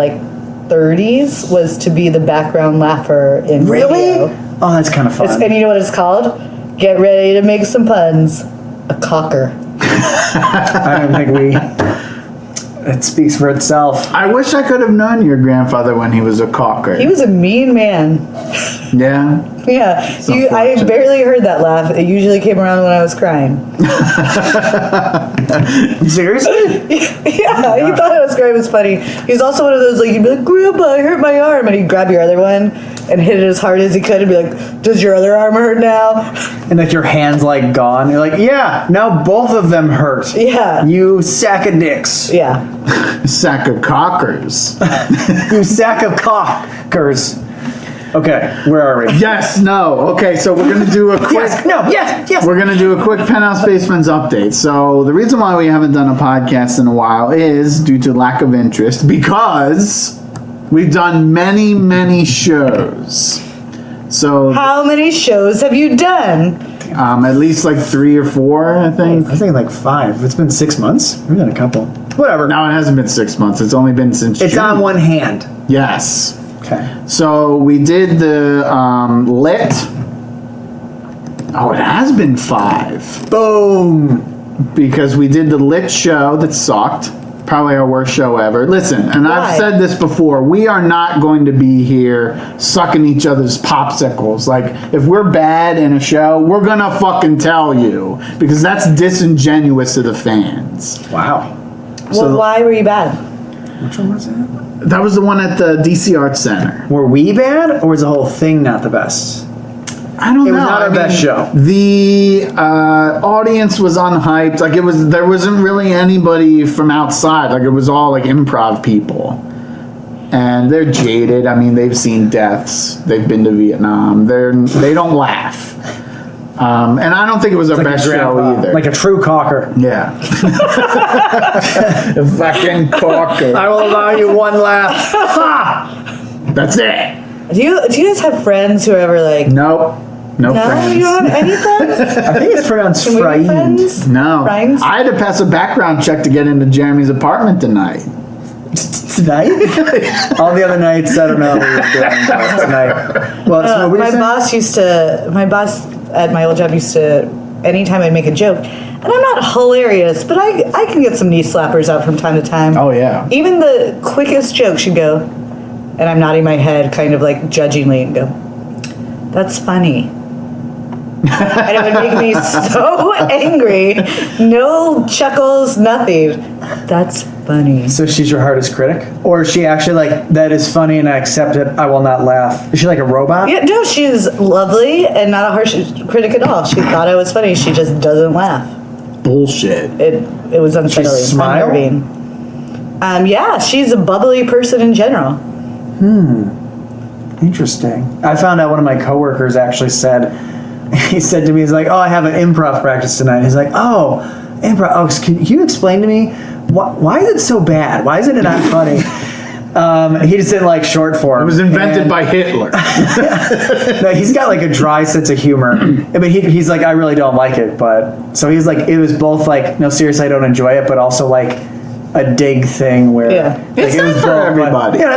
30s was to be the background laugher in radio. Oh, that's kind of fun. And you know what it's called? Get ready to make some puns. A cocker. I don't think it speaks for itself. I wish I could have known your grandfather when he was a cocker. He was a mean man. Yeah? Yeah, I barely heard that laugh. It usually came around when I was crying. Seriously? Yeah, he thought I was crying. It was funny. He was also one of those, you'd be like, Grandpa, I hurt my arm. And he'd grab your other one and hit it as hard as he could and be like, does your other arm hurt now? And your hand's gone. You're like, yeah, now both of them hurt. Yeah. You sack of dicks. Yeah. Sack of cockers. You sack of cockers. Okay, where are we? Yes, no. Okay, so we're going to do a quick... Yes, no, yes. We're going to do a quick Penthouse Basements update. So the reason why we haven't done a podcast in a while is due to lack of interest, because we've done many, many shows. So How many shows have you done? at least 3 or 4, I think. I think 5. It's been 6 months. We've done a couple. Whatever. No, it hasn't been 6 months. It's only been since It's June. on one hand. Yes. Okay. So we did the lit. Oh, it has been 5. Boom. Because we did the lit show that sucked. Probably our worst show ever. Listen, and Why? I've said this before, we are not going to be here sucking each other's popsicles. If we're bad in a show, we're gonna fucking tell you. Because that's disingenuous to the fans. Wow. Well, why were you bad? Which one was that? That was the one at the DC Arts Center. Were we bad, or was the whole thing not the best? I don't know. It was not our best show. The audience was unhyped. There wasn't really anybody from outside. It was all improv people. and they're jaded. I mean, they've seen deaths. They've been to Vietnam. They don't laugh. And I don't think it was our best show either. Like a true caulker. Yeah. The fucking caulker. I will allow you one laugh. That's it. Do you guys have friends who are ever like? Nope. No friends. You don't have any friends? I think it's pronounced Can we be friend. friends? No. Friends? I had to pass a background check to get into Jeremy's apartment tonight. Tonight? All the other nights, I don't know what we were doing, but tonight. Well, so what were you saying? My boss at my old job used to, anytime I'd make a joke, and I'm not hilarious, but I can get some knee slappers out from time to time. Oh, yeah. Even the quickest joke should go, and I'm nodding my head kind of like judgingly and go, that's funny. And it would make me so angry. No chuckles, nothing. That's funny. So she's your hardest critic? Or is she actually like, that is funny and I accept it, I will not laugh? Is she like a robot? Yeah, no, she's lovely and not a harsh critic at all. She thought I was funny. She just doesn't laugh. Bullshit. It was unsettling. She smile? Unnerving. Yeah, she's a bubbly person in general. Interesting. I found out one of my coworkers actually said, he said to me, he's like, oh, I have an improv practice tonight. He's like, oh, improv. Oh, can you explain to me, why is it so bad? Why isn't it not funny? He just didn't like short form. It was invented by Hitler. No, he's got like a dry sense of humor. But he's like, I really don't like it. But so he's like, it was both like, no, seriously, I don't enjoy it, but also like a dig thing where It's not for everybody. Yeah,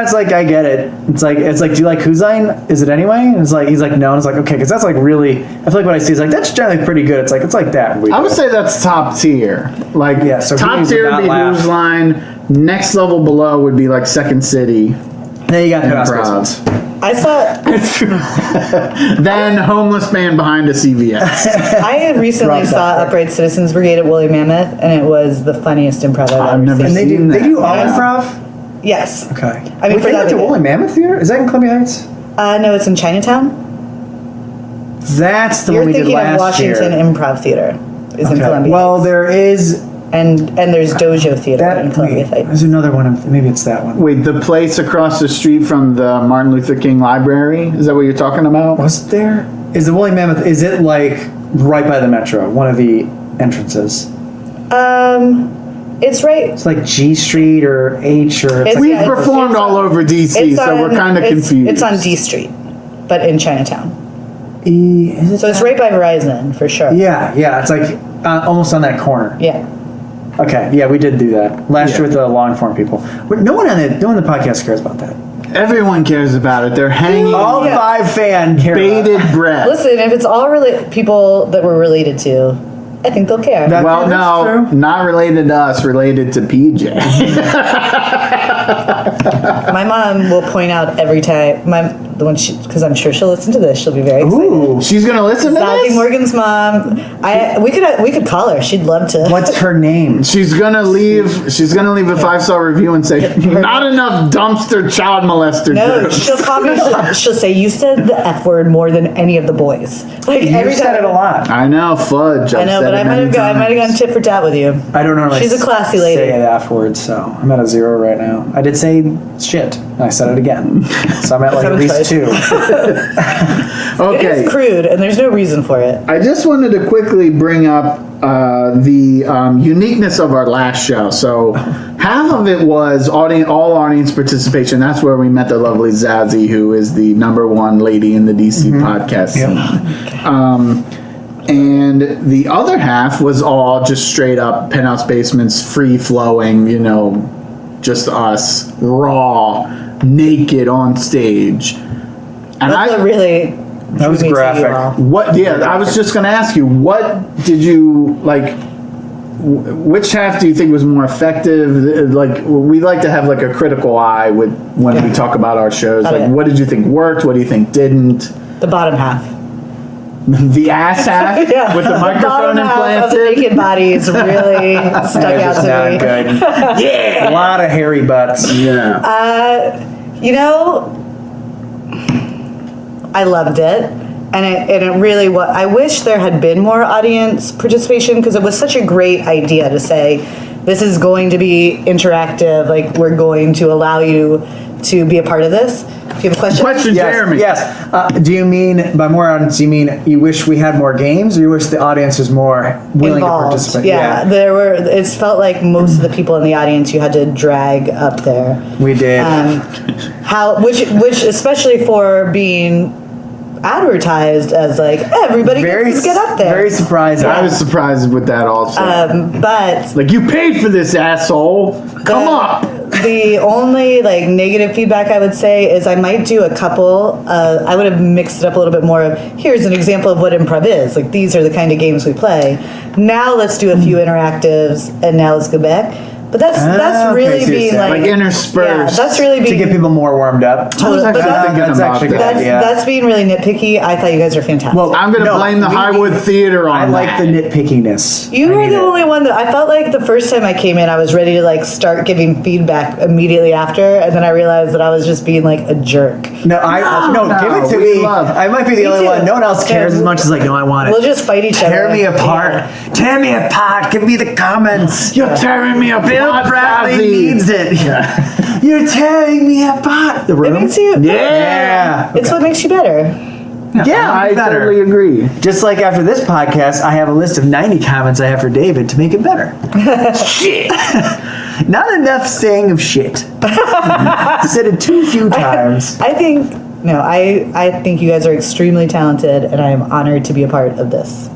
it's like I get it. It's like do you like Huzain? Is it anyway? And it's like he's like no, and it's like okay, because that's like really. I feel like what I see is like that's generally pretty good. It's like that. I would say that's top tier. Like so top tier would be Who's Line. Next level below would be like Second City. Then you got Improv. I saw. Then Homeless Man Behind a CVS. I recently saw Upright Citizens Brigade at Woolly Mammoth, and it was the funniest improv I've ever seen. And they do all improv. Yes. Okay. I mean, for that to Woolly Mammoth Theater? Is that in Columbia Heights? No, it's in Chinatown. That's the You're one we did thinking of last year. Washington Improv Theater. Is in Columbia. Well, Heights. there is. And there's Dojo Theater in Columbia Heights. There's another one. Maybe it's that one. Wait, the place across the street from the Martin Luther King Library? Is that what you're talking about? Was it there? Is the Woolly Mammoth? Is it like right by the metro? One of the entrances. It's right. It's like G Street or H or. We've performed all over DC, so we're kind of confused. It's on D Street, but in Chinatown. So it's right by Verizon for sure. Yeah. It's like almost on that corner. Yeah. Okay, yeah, we did do that last year with the long form people. No one on the podcast cares about that. Everyone cares about it. They're hanging all 5 fan care bated breath. Listen, if it's all people that we're related to, I think they'll care. Well, no, not related to us. Related to PJ. My mom will point out every time because I'm sure she'll listen to this. She'll be very excited. Ooh, she's gonna listen to Zazi this? Morgan's mom. We could call her. She'd love to. What's her name? She's gonna leave a 5-star review and say, "Not enough dumpster child molester." No, jokes." she'll call me. She'll say, "You said the F word more than any of the boys." Like You said it a lot. I know, fudge. I know, but I might have gone tit for tat with you. I don't normally. She's a classy lady. Say it afterwards, so I'm at a 0 right now. I did say shit, and I said it again, so I'm at like at least 2. Okay. It's crude, and there's no reason for it. I just wanted to quickly bring up the uniqueness of our last show. So half of it was all audience participation. That's where we met the lovely Zazi, who is the #1 lady in the DC podcast scene. And the other half was all just straight up Penthouse Basement's free flowing, just us, raw, naked on stage. And That was graphic. I was just going to ask you, what did you like? Which half do you think was more effective? Like, we like to have like a critical eye when we talk about our shows. Like, what did you think worked? What do you think didn't? The bottom half. The ass half with the microphone the half of the implanted. naked bodies really stuck out to me. Good. Yeah, a lot of hairy butts. Yeah. I loved it, and it really I wish there had been more audience participation because it was such a great idea to say, this is going to be interactive. Like, we're going to allow you to be a part of this. Do you have a question? Question, Yes, Jeremy. Yes. Do you mean, by more audience, do you mean you wish we had more games, or you wish the audience was more willing to participate? Yeah, it felt like most of the people in the audience you had to drag up there. We did. Which especially for being advertised as like everybody gets to get up there. Very surprising. I was surprised with that also. But like, you paid for this, asshole. Come up. The only like negative feedback I would say is I might do a couple. I would have mixed it up a little bit more. Here's an example of what improv is. Like, these are the kind of games we play. Now let's do a few interactives, and now let's go back. But that's really being like interspersed. Yeah, that's really being to get people more warmed up. Totally. That's being really nitpicky. I thought you guys were fantastic. Well, I'm going to blame the Highwood Theater on that. I like the nitpickiness. You were the only one that I felt like the first time I came in, I was ready to like start giving feedback immediately after, and then I realized that I was just being like a jerk. No, give it to me. I might be the only one. No one else cares as much as like, no, I want it. We'll just fight each other. Tear me apart. Yeah. Tear me apart. Give me the comments. You're tearing me apart. Bill Bradley needs it. Yeah. You're tearing me apart. The room. It makes you. Yeah. It's what makes you better. Yeah, I totally agree. Just like after this podcast, I have a list of 90 comments I have for David to make it better. Shit. Not enough saying of shit. Said it too few times. I think you guys are extremely talented, and I am honored to be a part of this.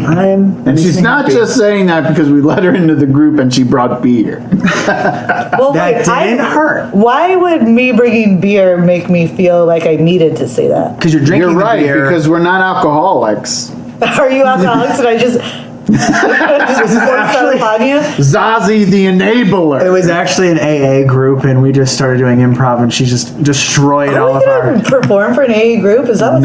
And she's not just saying that because we let her into the group and she brought beer. Well, that didn't hurt. Why would me bringing beer make me feel like I needed to say that? Because you're drinking beer. Because we're not alcoholics. Are you alcoholics? And I just actually upon you? Zazi the enabler. It was actually an AA group, and we just started doing improv, and she just destroyed all of our. Perform for an AA group? Is that what's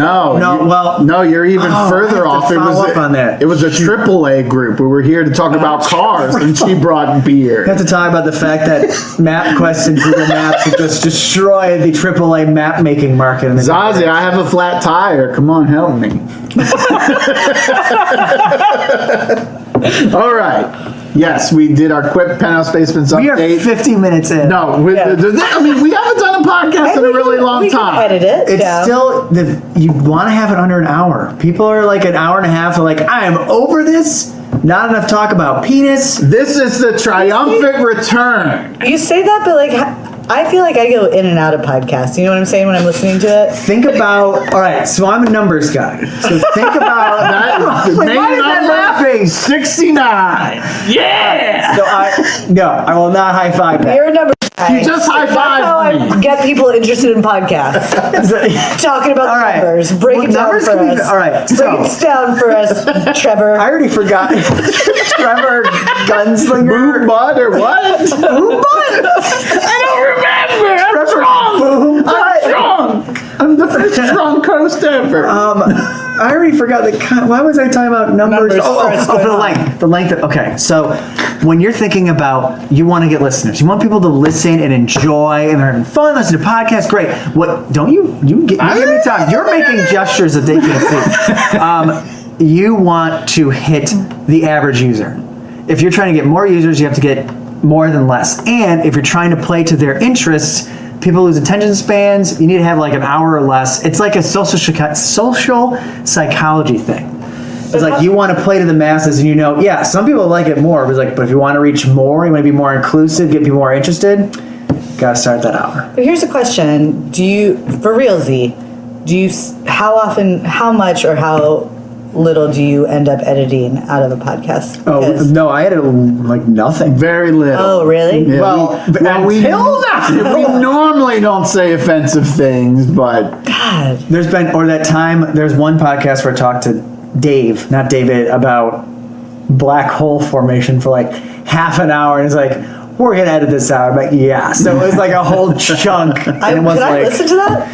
No, you're even further off. It was a AAA group. We were here to talk about cars, and she brought beer. I have to talk about the fact that MapQuest and Google Maps have just destroyed the AAA map making market. In the Zazi, I have a flat tire. Come on, help me. All right. Yes, we did our quick Penthouse Basements update. We are 50 minutes in. No, we haven't done a podcast in a really long time. Edit it. It's still, you want to have it under an hour. People are like an hour and a half. They're like, I am over this. Not enough talk about penis. This is the triumphant return. You say that, but like, I feel like I go in and out of podcasts. You know what I'm saying when I'm listening to it? Think about, all right, so I'm a numbers guy. So think about that. The main why is that laughing? 69. Yeah. So I will not high five that. You're a number guy. You just high five. That's how I get people interested in podcasts. Talking about the numbers. Break it down for us. All right. Break it down for us, Trevor. I already forgot. Trevor Gunslinger. Boom butt or what? Boom butt. I don't remember. I'm drunk. Boom butt. I'm drunk. I'm the first drunk host ever. I already forgot why was I talking about numbers? The length. Okay, so when you're thinking about, you want to get listeners, you want people to listen and enjoy, and they're having fun, listen to podcasts, great. What don't you give me time? You're making gestures that they can't see. You want to hit the average user. If you're trying to get more users, you have to get more than less. And if you're trying to play to their interests, people lose attention spans. You need to have like an hour or less. It's like a social psychology thing. It's like you want to play to the masses, and some people like it more. But if you want to reach more, you want to be more inclusive, get people more interested, gotta start that hour. But here's a question: do you, for realsy, how much or how little do you end up editing out of a podcast? No, I edit like nothing. Very little. Oh, really? Yeah, we normally don't say offensive things, but God, there's one podcast where I talked to Dave, not David, about black hole formation for like half an hour, and he's like, "We're gonna edit this out." I'm like, "Yeah." So it was like a whole chunk. Could I listen to that?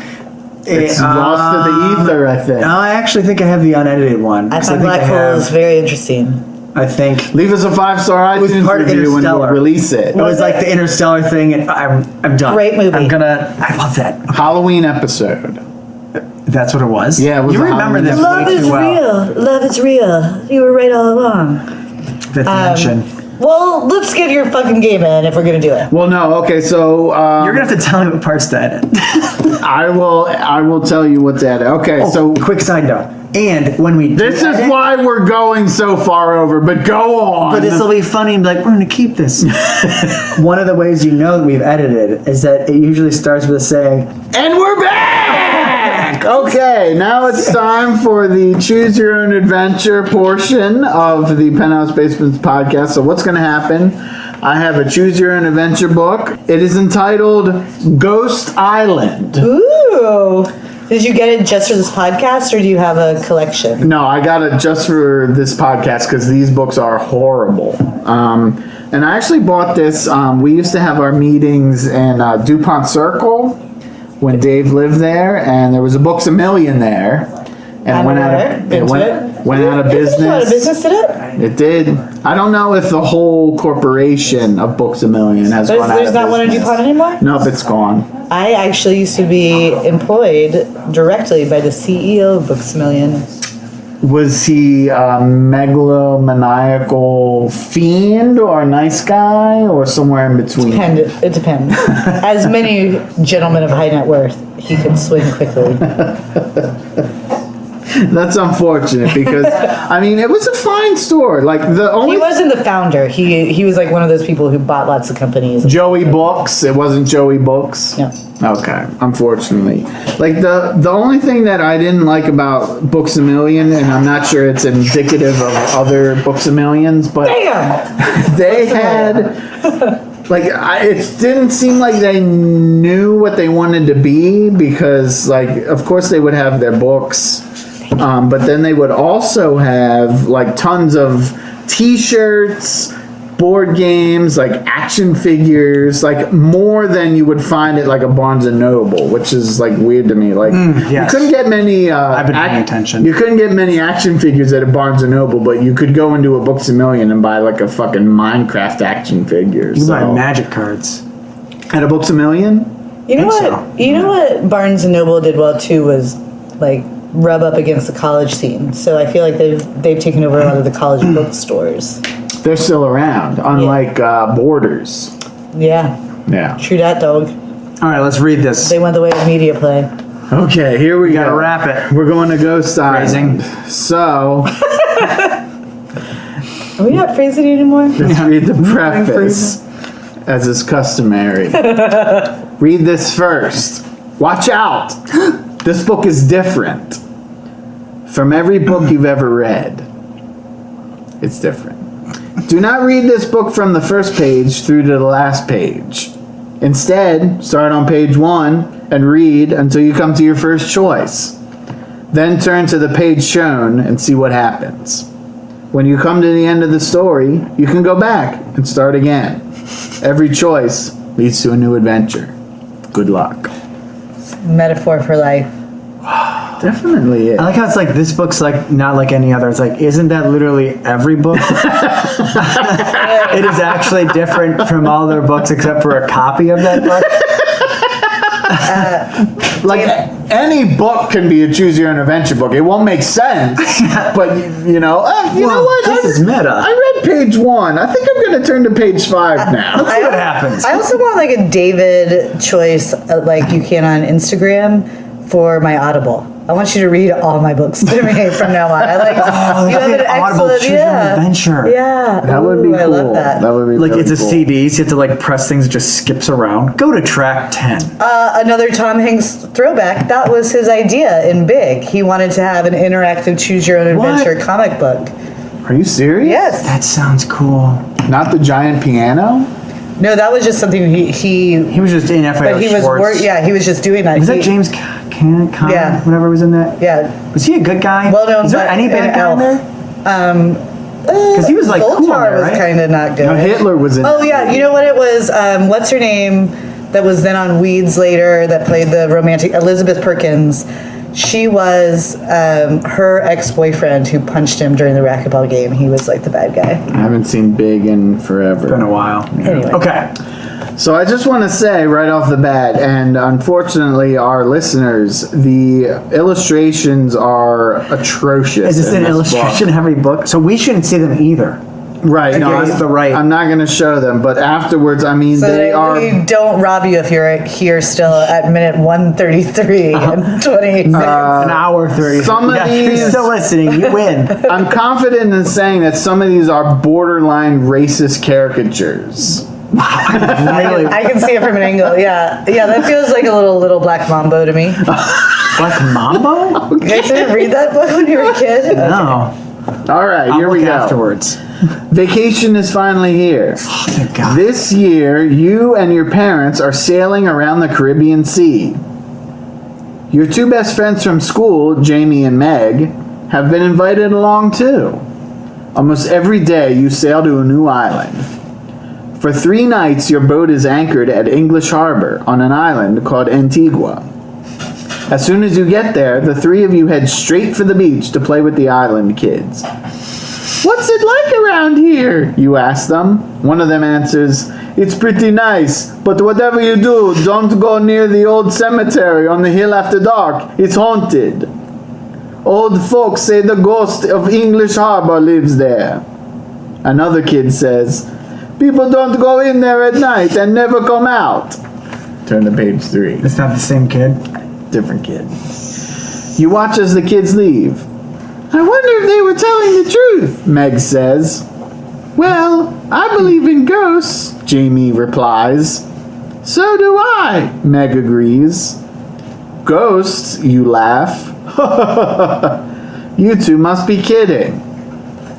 It's lost to the ether, I think. No, I actually think I have the unedited one. I think black hole is very interesting. I think. Leave us a 5-star iTunes review and we'll release it. It was like the Interstellar thing, and I'm done. Great movie. I love that. Halloween episode. That's what it was? Yeah, it was. You remember this Love way is too well. real. Love is real. You were right all along. The dimension. Well, let's get your fucking game in if we're gonna do it. Well, no. Okay, so You're gonna have to tell me what parts to edit. I will tell you what to edit. Okay, so quick side note. And when we this is why we're going so far over. But go on. But this will be funny and be like, we're gonna keep this. One of the ways you know that we've edited is that it usually starts with saying, And we're back! Okay, now it's time for the Choose Your Own Adventure portion of the Penthouse Basements podcast. So what's going to happen? I have a Choose Your Own Adventure book. It is entitled Ghost Island. Ooh. Did you get it just for this podcast, or do you have a collection? No, I got it just for this podcast because these books are horrible. And I actually bought this. We used to have our meetings in DuPont Circle when Dave lived there, and there was a Books A Million there, and went out of business. Went out of business, did it? It did. I don't know if the whole corporation of Books A Million has gone out of business. There's not one in DuPont anymore? Nope, it's gone. I actually used to be employed directly by the CEO of Books A Million. Was he a megalomaniacal fiend or a nice guy or somewhere in between? It depends. As many gentlemen of high net worth, he could swing quickly. That's unfortunate because I mean it was a fine store. Like the only He wasn't the founder. He was like one of those people who bought lots of companies. Joey Books. It wasn't Joey Books. No. Okay, unfortunately. Like the only thing that I didn't like about Books A Million, and I'm not sure it's indicative of other Books A Millions, but Damn! they had like it didn't seem like they knew what they wanted to be because like of course they would have their books. But then they would also have like tons of t-shirts, board games, like action figures, like more than you would find at like a Barnes and Noble, which is like weird to me. Like yes. you couldn't get many. I've been paying attention. You couldn't get many action figures at a Barnes and Noble, but you could go into a Books A Million and buy like a fucking Minecraft action figure. You buy magic cards. At a Books A Million. You know what? So. You know what Barnes and Noble did well too was like rub up against the college scene. So I feel like they've taken over a lot of the college bookstores. They're still around, unlike Borders. Yeah. Yeah. True that, dog. All right, let's read this. They went the way of media play. Okay, here we Gotta go. wrap it. We're going to Ghost Island. So, Are we not phrasing anymore? let's read the preface, as is customary. Read this first. Watch out! This book is different from every book you've ever read. It's different. Do not read this book from the first page through to the last page. Instead, start on page 1 and read until you come to your first choice. Then turn to the page shown and see what happens. When you come to the end of the story, you can go back and start again. Every choice leads to a new adventure. Good luck. Metaphor for life. Definitely is. I like how it's like this book's like not like any other. It's like, isn't that literally every book? It is actually different from all their books except for a copy of that book. Like any book can be a choose your own adventure book. It won't make sense, but you know what? This is meta. I read page 1. I think I'm going to turn to page 5 now. Let's see what happens. I also want like a David choice, like you can on Instagram, for my Audible. I want you to read all my books to me from now on. I like. You have an Audible excellent, choose your own adventure. Yeah, That would be cool. I love that. That would be Like really it's a cool. CD, so you have to like press things, it just skips around. Go to track 10. Another Tom Hanks throwback. That was his idea in Big. He wanted to have an interactive choose your own adventure comic book. Are you serious? Yes. That sounds cool. Not the giant piano? No, that was just something he was just in FAO but he was Schwartz. he was just doing that. Was that James Caan? Yeah. Whatever was in that? Yeah. Was he a good guy? Well known. Is there any bad guy in there? Because he was, like, cool in Zoltar there, was right? kind of not good. No, Hitler was in Oh yeah, you know what it was? What's her name? That was then on Weeds later. That played the romantic Elizabeth Perkins. She was her ex-boyfriend who punched him during the racquetball game. He was like the bad guy. I haven't seen Big in forever. Been a while. Anyway. Okay. So I just want to say right off the bat, and unfortunately our listeners, the illustrations are atrocious. Is this in an illustration book. of every book? So we shouldn't see them either. Right. No, Against the right. I'm not going to show them, but afterwards, I mean, So they are. we don't rob you if you're here still at minute 133 and 28 seconds. An hour 30. Some of If these- you're still listening, you win. I'm confident in saying that some of these are borderline racist caricatures. Really? I can see it from an angle. Yeah, that feels like a little Black Mambo to me. Black Mambo? You guys didn't read that book when you were a kid? No. All right, I'll here we look go. afterwards. Vacation is finally here. Thank God. This year, you and your parents are sailing around the Caribbean Sea. Your two best friends from school, Jamie and Meg, have been invited along too. Almost every day, you sail to a new island. For 3 nights, your boat is anchored at English Harbor on an island called Antigua. As soon as you get there, the 3 of you head straight for the beach to play with the island kids. What's it like around here? You ask them. One of them answers, it's pretty nice, but whatever you do, don't go near the old cemetery on the hill after dark. It's haunted. Old folks say the ghost of English Harbor lives there. Another kid says, people don't go in there at night and never come out. Turn to page 3. It's not the same kid. Different kid. You watch as the kids leave. I wonder if they were telling the truth, Meg says. Well, I believe in ghosts, Jamie replies. So do I, Meg agrees. Ghosts, you laugh. You two must be kidding.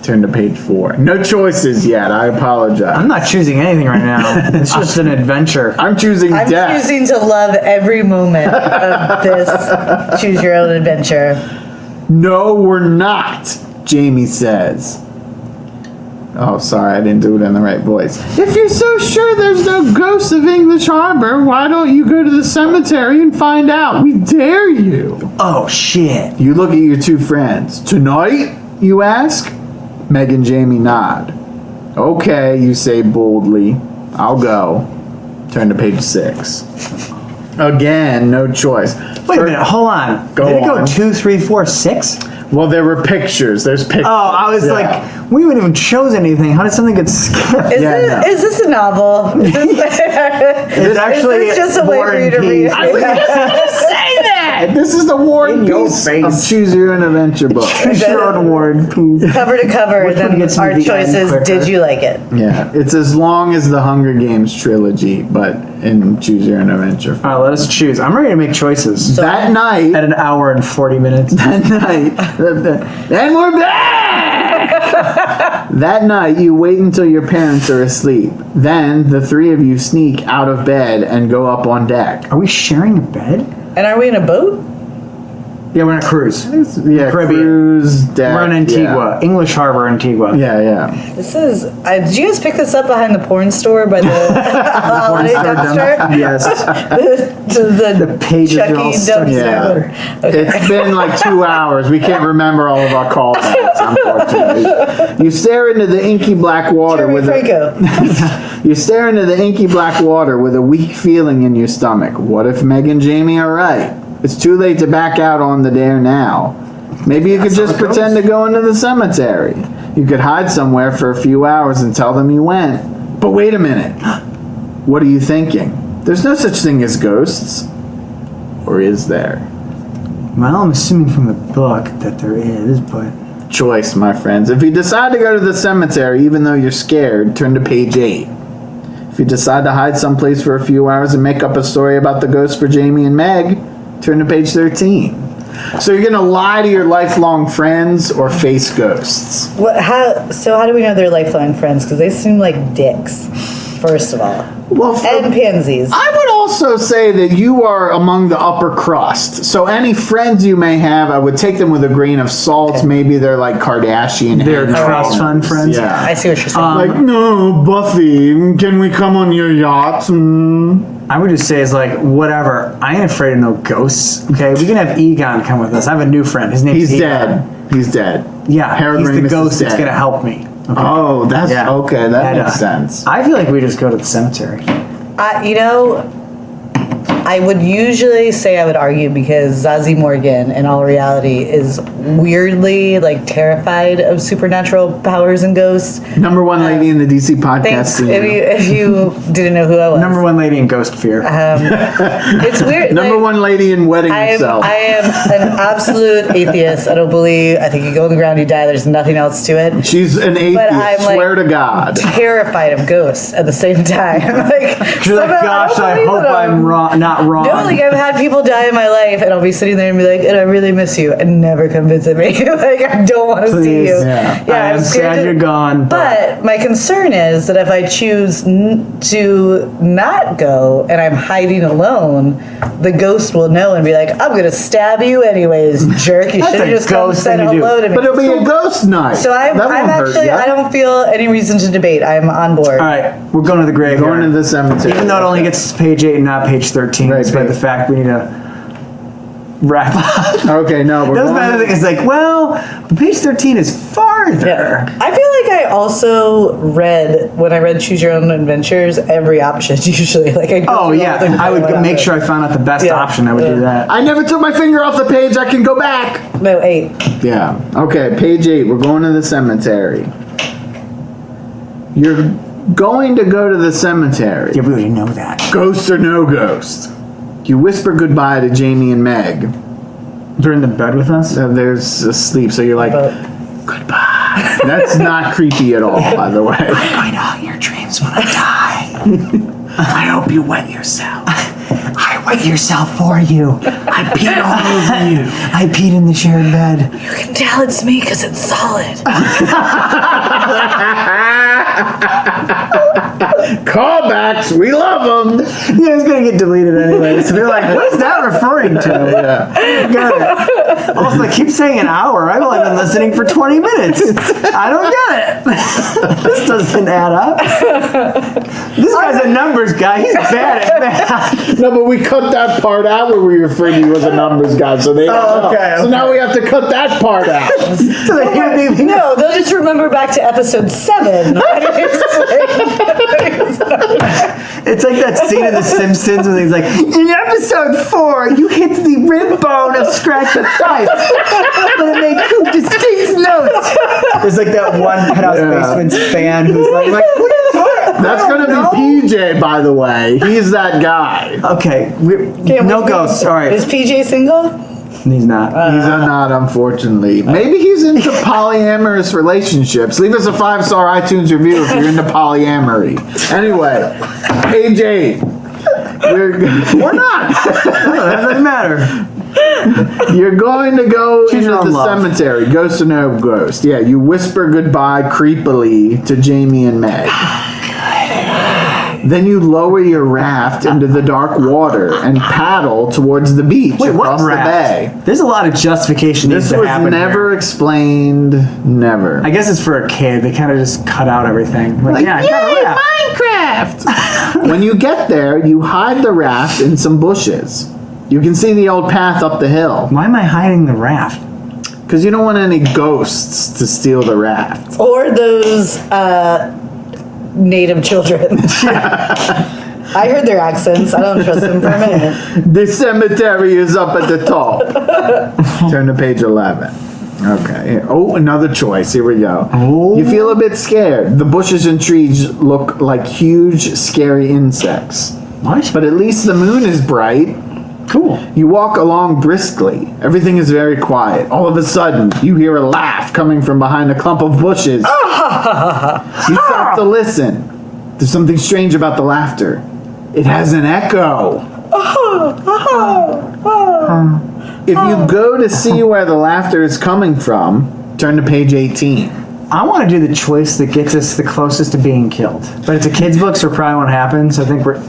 Turn to page 4. No choices yet, I apologize. I'm not choosing anything right now. It's just an adventure. I'm choosing I'm death. choosing to love every moment of this choose your own adventure. No, we're not, Jamie says. Oh, sorry, I didn't do it in the right voice. If you're so sure there's no ghosts of English Harbor, why don't you go to the cemetery and find out? We dare you. Oh, shit. You look at your two friends. Tonight, you ask? Meg and Jamie nod. Okay, you say boldly. I'll go. Turn to page 6. Again, no choice. Wait a minute, hold on. Go Did it go on. 2, 3, 4, 6? Well, there were pictures. There's pictures. Oh, I was Yeah. like, we haven't even chose anything. How did something get skipped? Is, Yeah, this, no. is this a novel? Is this, It's actually is this just a way War for you and to read Peace. I was just gonna say that. This is the War and In your Peace face. of Choose Your Own Adventure book. Choose Ward, please. cover to cover? Which one Then gets me our the end choices. quicker? Did you like it? Yeah, it's as long as the Hunger Games trilogy, but in Choose Your Own Adventure. All right, let us choose. I'm ready to make choices. That night, At an hour and 40 minutes. and we're back. That night, you wait until your parents are asleep. Then the 3 of you sneak out of bed and go up on deck. Are we sharing a bed? And are we in a boat? Yeah, we're on a cruise. Yeah, Caribbean. cruise deck. We're in Antigua. English Harbor, Antigua. Yeah. This is. Did you guys pick this up behind the porn store by the holiday dumpster? Yes. the pages are all Chucky stuck dumpster. Yeah. It's been like 2 hours. We can't remember all of our call notes, unfortunately. You stare into the inky black water Jeremy with Franco. You stare into the inky black water with a weak feeling in your stomach. What if Meg and Jamie are right? It's too late to back out on the dare now. Maybe you could just pretend to go into the cemetery. You could hide somewhere for a few hours and tell them you went. But wait a minute. What are you thinking? There's no such thing as ghosts. Or is there? Well, I'm assuming from the book that there is, but... Choice, my friends. If you decide to go to the cemetery, even though you're scared, turn to page 8. If you decide to hide someplace for a few hours and make up a story about the ghosts for Jamie and Meg, turn to page 13. So you're gonna lie to your lifelong friends or face ghosts? How do we know they're lifelong friends? Because they seem like dicks, first of all. Well, And pansies. I would also say that you are among the upper crust. So any friends you may have, I would take them with a grain of salt. Okay. Maybe they're like Kardashian. They're hangers. trust fund friends? Yeah. I see what you're saying. Like, no, Buffy, can we come on your yacht? I would just say is like, whatever. I ain't afraid of no ghosts, okay? We can have Egon come with us. I have a new friend. His name's He's Egon. dead. He's dead. Yeah, Harold he's the Ramis is ghost that's dead. gonna help me. Okay? Oh, that's Yeah. okay. That And, makes sense. I feel like we just go to the cemetery. I I would usually say I would argue because Zazi Morgan, in all reality, is weirdly like terrified of supernatural powers and ghosts. Number one lady in the DC podcast Thanks. scene. If you didn't know who I was. Number one lady in ghost fear. It's weird. Number like, one lady in wedding yourself. I am an absolute atheist. I don't believe. I think you go on the ground, you die. There's nothing else to it. She's an atheist. I'm Swear to God. Terrified of ghosts at the same time. Like, You're like, gosh, I hope I'm wrong, not wrong. No, like I've had people die in my life, and I'll be sitting there and be like, "And I really miss you," and never come visit me. Like I don't want to see you. Yeah, I'm I'm sad you're gone. But my concern is that if I choose to not go and I'm hiding alone, the ghost will know and be like, "I'm gonna stab you anyways, jerk. You should have just come ghost said thing to do. hello to me." But it'll be a ghost night. So I'm That won't hurt actually, ya. I don't feel any reason to debate. I'm on board. All right, we're going to the graveyard. Going to the cemetery. Even though it only gets to page 8 and not page 13, Right, despite babe. the fact we need to wrap up. Okay, no, we're That was going my other thing. It's like, well, page 13 is farther. Yeah. I feel like I also read, when I read Choose Your Own Adventures, every option usually. Like I go Oh, through yeah. all the I would whatever. make sure I found out the best Yeah. option. I would do that. I never took my finger off the page. I can go back. No, 8. Yeah. Okay, page 8. We're going to the cemetery. You're going to go to the cemetery. You really know that. Ghost or no ghost? You whisper goodbye to Jamie and Meg. They're in the bed with us? There's asleep, so you're like, But goodbye. That's not creepy at all, by the way. I know your dreams when I die. I hope you wet yourself. I wet yourself for you. I peed all over you. I peed in the shared bed. you can tell it's me because it's solid. Callbacks, we love them. Yeah, it's gonna get deleted anyway. So they're like, what is that referring to? Yeah. Got it. Also, I keep saying an hour. I've only been listening for 20 minutes. I don't get it. This doesn't add up. This guy's a numbers guy. He's bad at math. No, but we cut that part out where we referred to you as a numbers guy, so they don't know. okay, So now we have to cut that part out. So they hear me. No, they'll just remember back to episode 7. It's like that scene in The Simpsons when he's like, in episode 4, you hit the rib bone of Scratchy twice, but it made 2 distinct notes. There's like that one Penthouse Basements fan who's like, what are you talking? That's gonna be PJ, by the way. He's that guy. Okay, no ghosts. All right, Is PJ single? he's not. He's a not, unfortunately. Maybe he's into polyamorous relationships. Leave us a 5-star iTunes review if you're into polyamory. Anyway, page 8. We're not. That doesn't matter. You're going to go Choose into your own the love. cemetery. Ghost or no ghost. Yeah, you whisper goodbye creepily to Jamie and Meg. Then you lower your raft into the dark water and paddle towards the beach Wait, what across the raft? bay. There's a lot of justification needs This to was happen never here. explained. Never. I guess it's for a kid. They kind of just cut out everything. Like, yeah, I got a raft. Minecraft! When you get there, you hide the raft in some bushes. You can see the old path up the hill. Why am I hiding the raft? Because you don't want any ghosts to steal the raft. Or those native children. I heard their accents. I don't trust them for a minute. The cemetery is up at the top. Turn to page 11. Okay. Oh, another choice. Here we go. Oh. You feel a bit scared. The bushes and trees look like huge, scary insects. What? But at least the moon is bright. Cool. You walk along briskly. Everything is very quiet. All of a sudden, you hear a laugh coming from behind a clump of bushes. You stop to listen. There's something strange about the laughter. It has an echo. If you go to see where the laughter is coming from, turn to page 18. I want to do the choice that gets us the closest to being killed. But it's a kid's book, so it probably won't happen. So I think we're...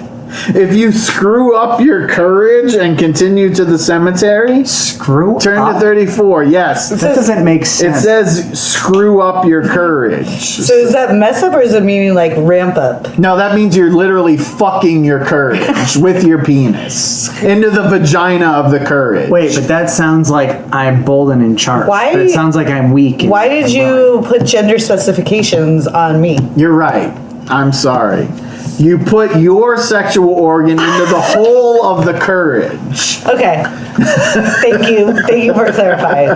If you screw up your courage and continue to the cemetery, Screw turn up. to 34. Yes. That doesn't make It sense. says screw up your courage. So is that mess up or is it meaning like ramp up? No, that means you're literally fucking your courage with your penis into the vagina of the courage. Wait, but that sounds like I'm bold and in charge. Why- That sounds like I'm weak. and Why did I'm you put gender specifications on me? You're right. I'm sorry. You put your sexual organ into the hole of the courage. Okay. Thank you for clarifying.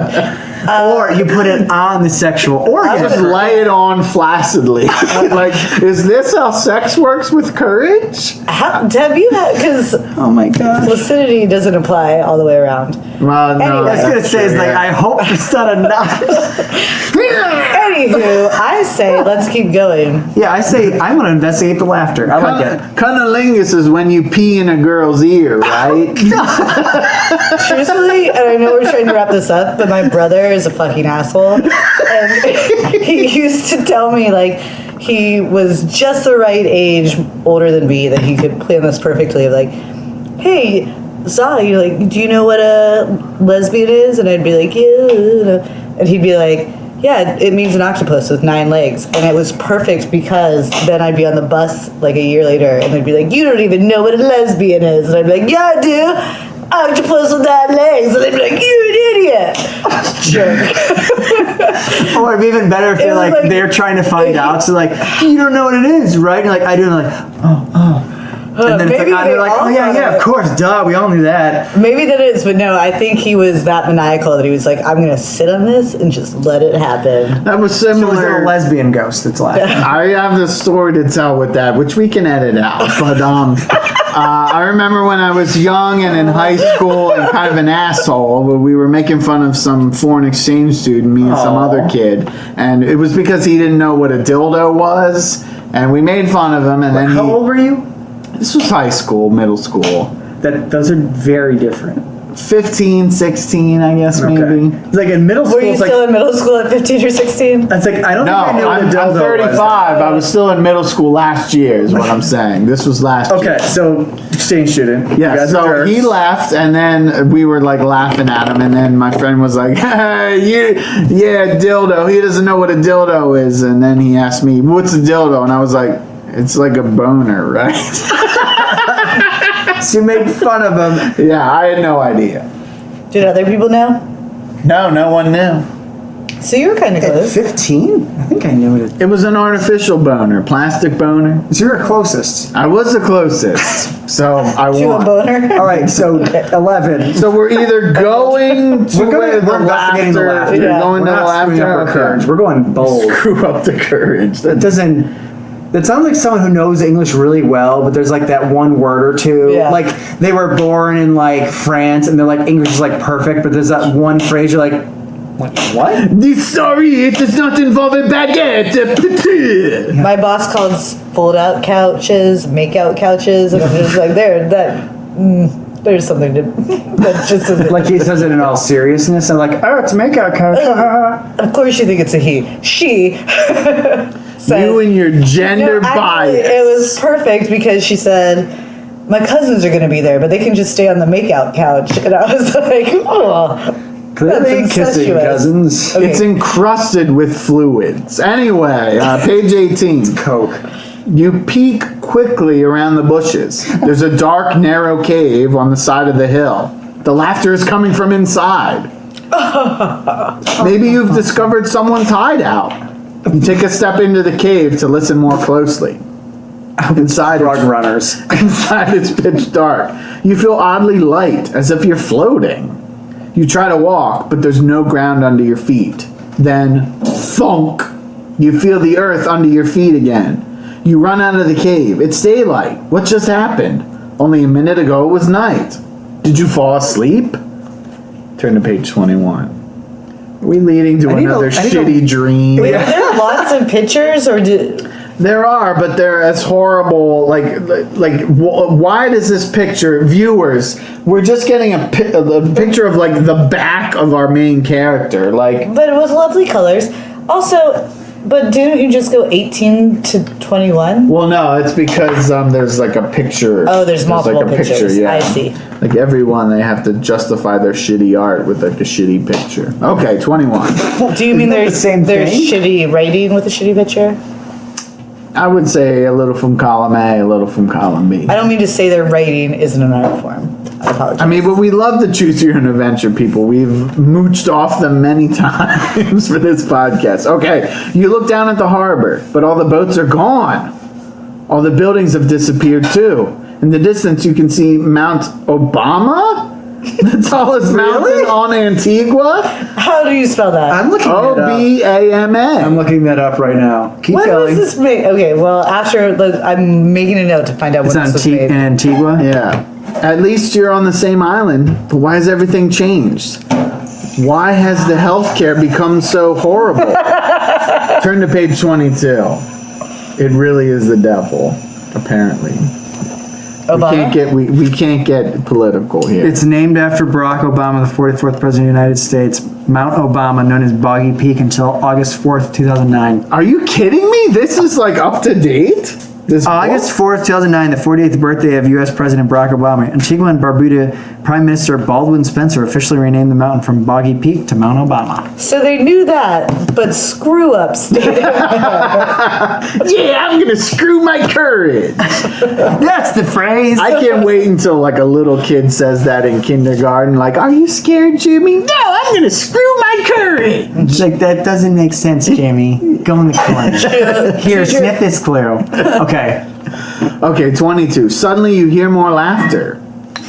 Or you put it on the sexual organ. Just lay it on flaccidly. Like, is this how sex works with courage? Have you had, because Oh my god. flaccidity doesn't apply all the way around. Well, no. Anyway. I was gonna say, is like, I hope it's not enough. Anywho, I say let's keep going. Yeah, I say I want to investigate the laughter. I like it. Cunnilingus is when you pee in a girl's ear, right? Truthfully, and I know we're trying to wrap this up, but my brother is a fucking asshole. And he used to tell me, like, he was just the right age, older than me, that he could plan this perfectly. Like, hey, Zai, like, do you know what a lesbian is? And I'd be like, yeah. And he'd be like, yeah, it means an octopus with 9 legs. And it was perfect because then I'd be on the bus like a year later and they'd be like, you don't even know what a lesbian is. And I'd be like, yeah, I do. Octopus with 9 legs. And they'd be like, you're an idiot. Jerk. Or it'd be even better if they're like they're trying to find out. So like, you don't know what it is, right? And you're like, I do. And like, oh. And then maybe they're like, oh yeah, of course, duh, we all knew that. Maybe that is, but no, I think he was that maniacal that he was like, I'm going to sit on this and just let it happen. That was So it was similar. a lesbian ghost that's laughing. I have this story to tell with that, which we can edit out. But I remember when I was young and in high school and kind of an asshole, but we were making fun of some foreign exchange student, me and some other kid, and it was because he didn't know what a dildo was, and we made fun of him. And then How old were you? This was high school, middle school. Those are very different. 15, 16, I guess, maybe. It's like in middle school. Were you it's still like, in middle school at 15 or 16? It's like I don't No, think I know what a I'm dildo 35. I was still in middle school last year, is what I'm saying. This was last year. Okay, so exchange student. You Yeah, guys are so jerks. he left, and then we were like laughing at him, and then my friend was like, hey, yeah, dildo. He doesn't know what a dildo is. And then he asked me, what's a dildo? And I was like, it's like a boner, right? So you made fun of him. Yeah, I had no idea. Did other people know? No, no one knew. So you were kind of At close. 15? I think I knew it. It was an artificial boner, plastic boner. So you were closest. I was the closest, so I To a won. boner? All right, so 11. So we're either going to We're the investigating the laughter. You're Yeah. going We're to the not screwing up our laughter. courage. We're going bold. Screw up the courage. That doesn't. That sounds like someone who knows English really well, but there's like that one word or two. Yeah. Like they were born in like France, and they're like English is like perfect, but there's that one phrase you're like what? This story, it does not involve a baguette. My boss calls fold-out couches, make-out couches, and I'm just like, there's something to that just isn't. Like he says it in all seriousness, and like, oh, it's a makeout couch. Of course, you think it's a he. She. says, You and your gender actually, bias. it was perfect because she said, my cousins are going to be there, but they can just stay on the makeout couch. And I was like, oh. Clearly That's kissing incestuous. cousins. Okay. It's encrusted with fluids. Anyway, page 18. Coke. You peek quickly around the bushes. There's a dark, narrow cave on the side of the hill. The laughter is coming from inside. Maybe you've discovered someone's hideout. You take a step into the cave to listen more closely. Inside, Drug runners. inside it's pitch dark. You feel oddly light, as if you're floating. You try to walk, but there's no ground under your feet. Then, thunk! You feel the earth under your feet again. You run out of the cave. It's daylight. What just happened? Only a minute ago it was night. Did you fall asleep? Turn to page 21. Are we leading to another shitty dream? Wait, are there lots of pictures, or There are, but they're as horrible. Why does this picture, viewers? We're just getting a picture of like the back of our main character. Like, But it was lovely colors. Also, but didn't you just go 18 to 21? well, no, it's because there's like a picture. Oh, there's multiple like a pictures. Picture, yeah. I see. Like everyone, they have to justify their shitty art with like a shitty picture. Okay, 21. Do you mean that the there's same thing? shitty writing with a shitty picture? I would say a little from column A, a little from column B. I don't mean to say their writing isn't an art form. I apologize. I mean, but we love the Choose Your Own Adventure people. We've mooched off them many times for this podcast. Okay, you look down at the harbor, but all the boats are gone. All the buildings have disappeared too. In the distance, you can see Mount Obama, the tallest mountain on Antigua. How do you spell that? I'm looking that up. Obama. I'm looking that up right now. Keep When going. was this made? Okay, well, I'm making a note to find out It's when on this was made. Antigua. Yeah. At least you're on the same island, but why has everything changed? Why has the healthcare become so horrible? Turn to page 22. It really is the devil, apparently. Obama? We can't get political here. It's named after Barack Obama, the 44th President of the United States. Mount Obama, known as Boggy Peak until August 4th, 2009. Are you kidding me? This is like up to date? This August book? 4th, 2009, the 48th birthday of U.S. President Barack Obama. Antigua and Barbuda Prime Minister Baldwin Spencer officially renamed the mountain from Boggy Peak to Mount Obama. So they knew that, but screw up stayed. Yeah, I'm gonna screw my courage. That's the phrase. I can't wait until like a little kid says that in kindergarten. Like, are you scared, Jimmy? No, I'm gonna screw my courage. It's like, that doesn't make sense, Jamie. Go in the corner. Here, sniff this clue. Okay, 22. Suddenly you hear more laughter.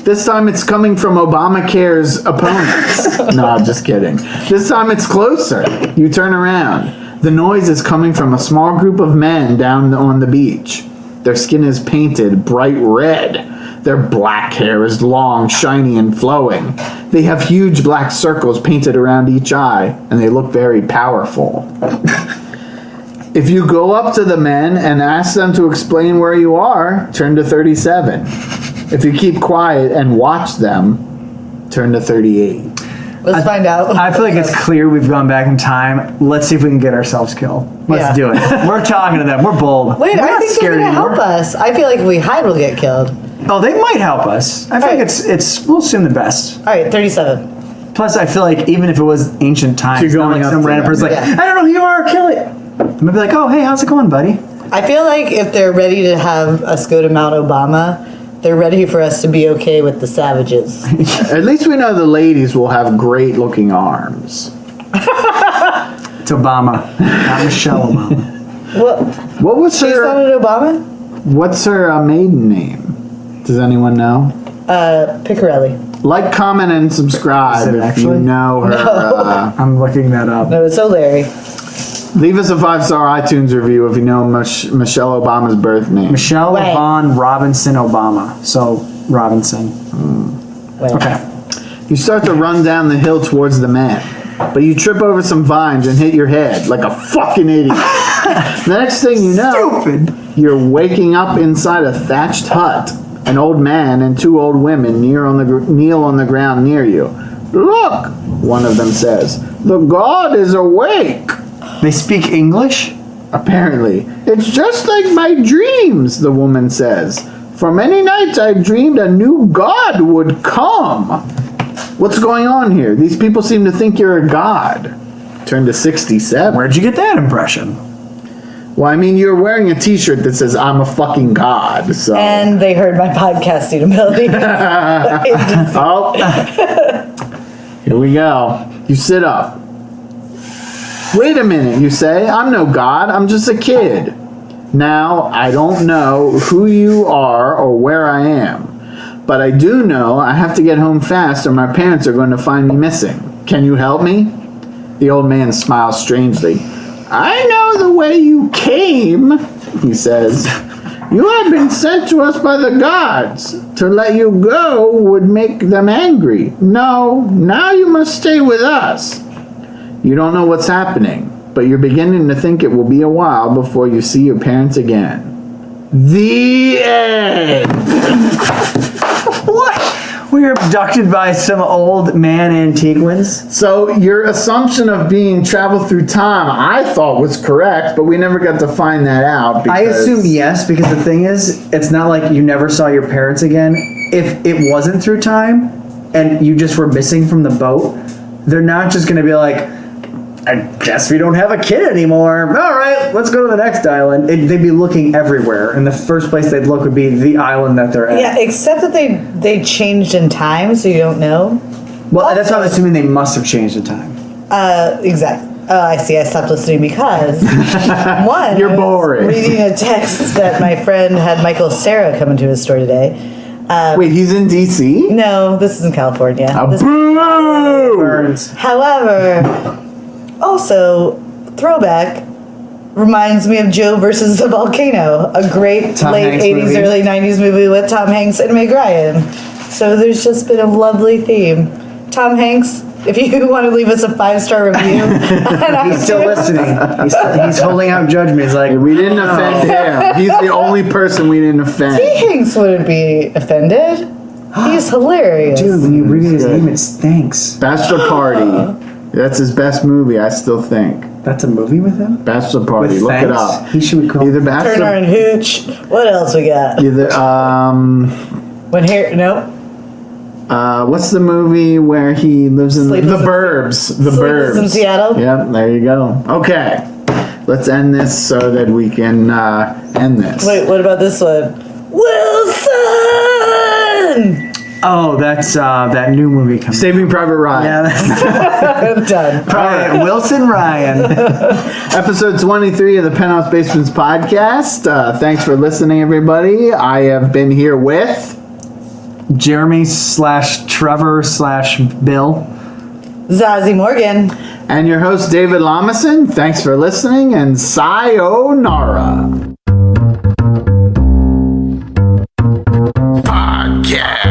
This time it's coming from Obamacare's opponents. No, I'm just kidding. This time it's closer. You turn around. The noise is coming from a small group of men down on the beach. Their skin is painted bright red. Their black hair is long, shiny, and flowing. They have huge black circles painted around each eye, and they look very powerful. If you go up to the men and ask them to explain where you are, turn to 37. If you keep quiet and watch them, turn to 38. Let's find out. I feel like it's clear we've gone back in time. Let's see if we can get ourselves killed. Let's do it. We're talking to them. We're bold. Wait, We're I not think they're scared going to anymore. help us. I feel like if we hide, we'll get killed. Oh, they might help us. I feel like it's we'll assume the best. All right, 37. Plus, I feel like even if it was ancient times, You're not going like up some to random them. person's like, Yeah. I don't know who you are, kill it. I'm gonna be like, oh, hey, how's it going, buddy? I feel like if they're ready to have us go to Mount Obama, they're ready for us to be okay with the savages. At least we know the ladies will have great looking arms. It's Obama, not Michelle Obama. What was She's not her? an Obama? What's her maiden name? Does anyone know? Picarelli. Like, comment, and subscribe Is it if actually? you know her. I'm looking that up. No, it's O'Leary. Leave us a 5-star iTunes review if you know Michelle Obama's birth name. Michelle Wait. Yvonne Robinson Obama. So Robinson. Wait. Okay. You start to run down the hill towards the man, but you trip over some vines and hit your head like a fucking idiot. The next thing you know, Stupid. you're waking up inside a thatched hut. An old man and two old women kneel on the ground near you. Look, one of them says, the god is awake. They speak English? Apparently. It's just like my dreams, the woman says. For many nights I dreamed a new god would come. What's going on here? These people seem to think you're a god. Turn to 67. Where'd you get that impression? Well, I mean, you're wearing a t-shirt that says, I'm a fucking god, so... And they heard my podcasting ability. Oh. Here we go. You sit up. Wait a minute, you say. I'm no god. I'm just a kid. Now, I don't know who you are or where I am. But I do know I have to get home fast or my parents are going to find me missing. Can you help me? The old man smiles strangely. I know the way you came, he says. You have been sent to us by the gods. To let you go would make them angry. No, now you must stay with us. You don't know what's happening, but you're beginning to think it will be a while before you see your parents again. The end. What? We were abducted by some old man Antiquans. So your assumption of being traveled through time, I thought was correct, but we never got to find that out. I because- assume yes, because the thing is, it's not like you never saw your parents again. If it wasn't through time, and you just were missing from the boat, they're not just going to be like, I guess we don't have a kid anymore. All right, let's go to the next island. They'd be looking everywhere, and the first place they'd look would be the island that they're at. Yeah, except that they changed in time, so you don't know. Well, that's why I'm assuming they must have changed the time. Exactly. Oh, I see. I stopped listening because one, You're I was boring. reading a text that my friend had Michael Cera come into his store today. Wait, he's in DC? No, this is in California. This- Boo! Burns. However, also throwback reminds me of Joe versus the Volcano, a great Tom late Hanks 80s, movie. early 90s movie with Tom Hanks and Meg Ryan. So there's just been a lovely theme. Tom Hanks, if you want to leave us a 5-star review, He's still listening. He's holding out judgment. He's like, We didn't offend him. He's the only person we didn't offend. T. Hanks wouldn't be offended. He's hilarious. dude, when you read his Good. name, it stinks. Bachelor Party. That's his best movie, I still think. That's a movie with him? Bachelor Party. With Look it thanks? up. He should call Either Turner Bachelor. and Hooch. What else we got? Either When Harry, nope. what's the movie where he lives in Sleepless the in- Burbs? The Sleepless Burbs in Seattle? Yep, there you go. Okay, let's end this so that we can end this. Wait, what about this one? Wilson! Oh, that's that new movie coming. Saving Private Ryan. Yeah, that's I'm done. Ryan, Wilson Ryan. Episode 23 of the Penthouse Basements podcast. Thanks for listening, everybody. I have been here with Jeremy/Trevor/Bill. Zazi Morgan. and your host David Lomison. Thanks for listening and sayonara. Podcast.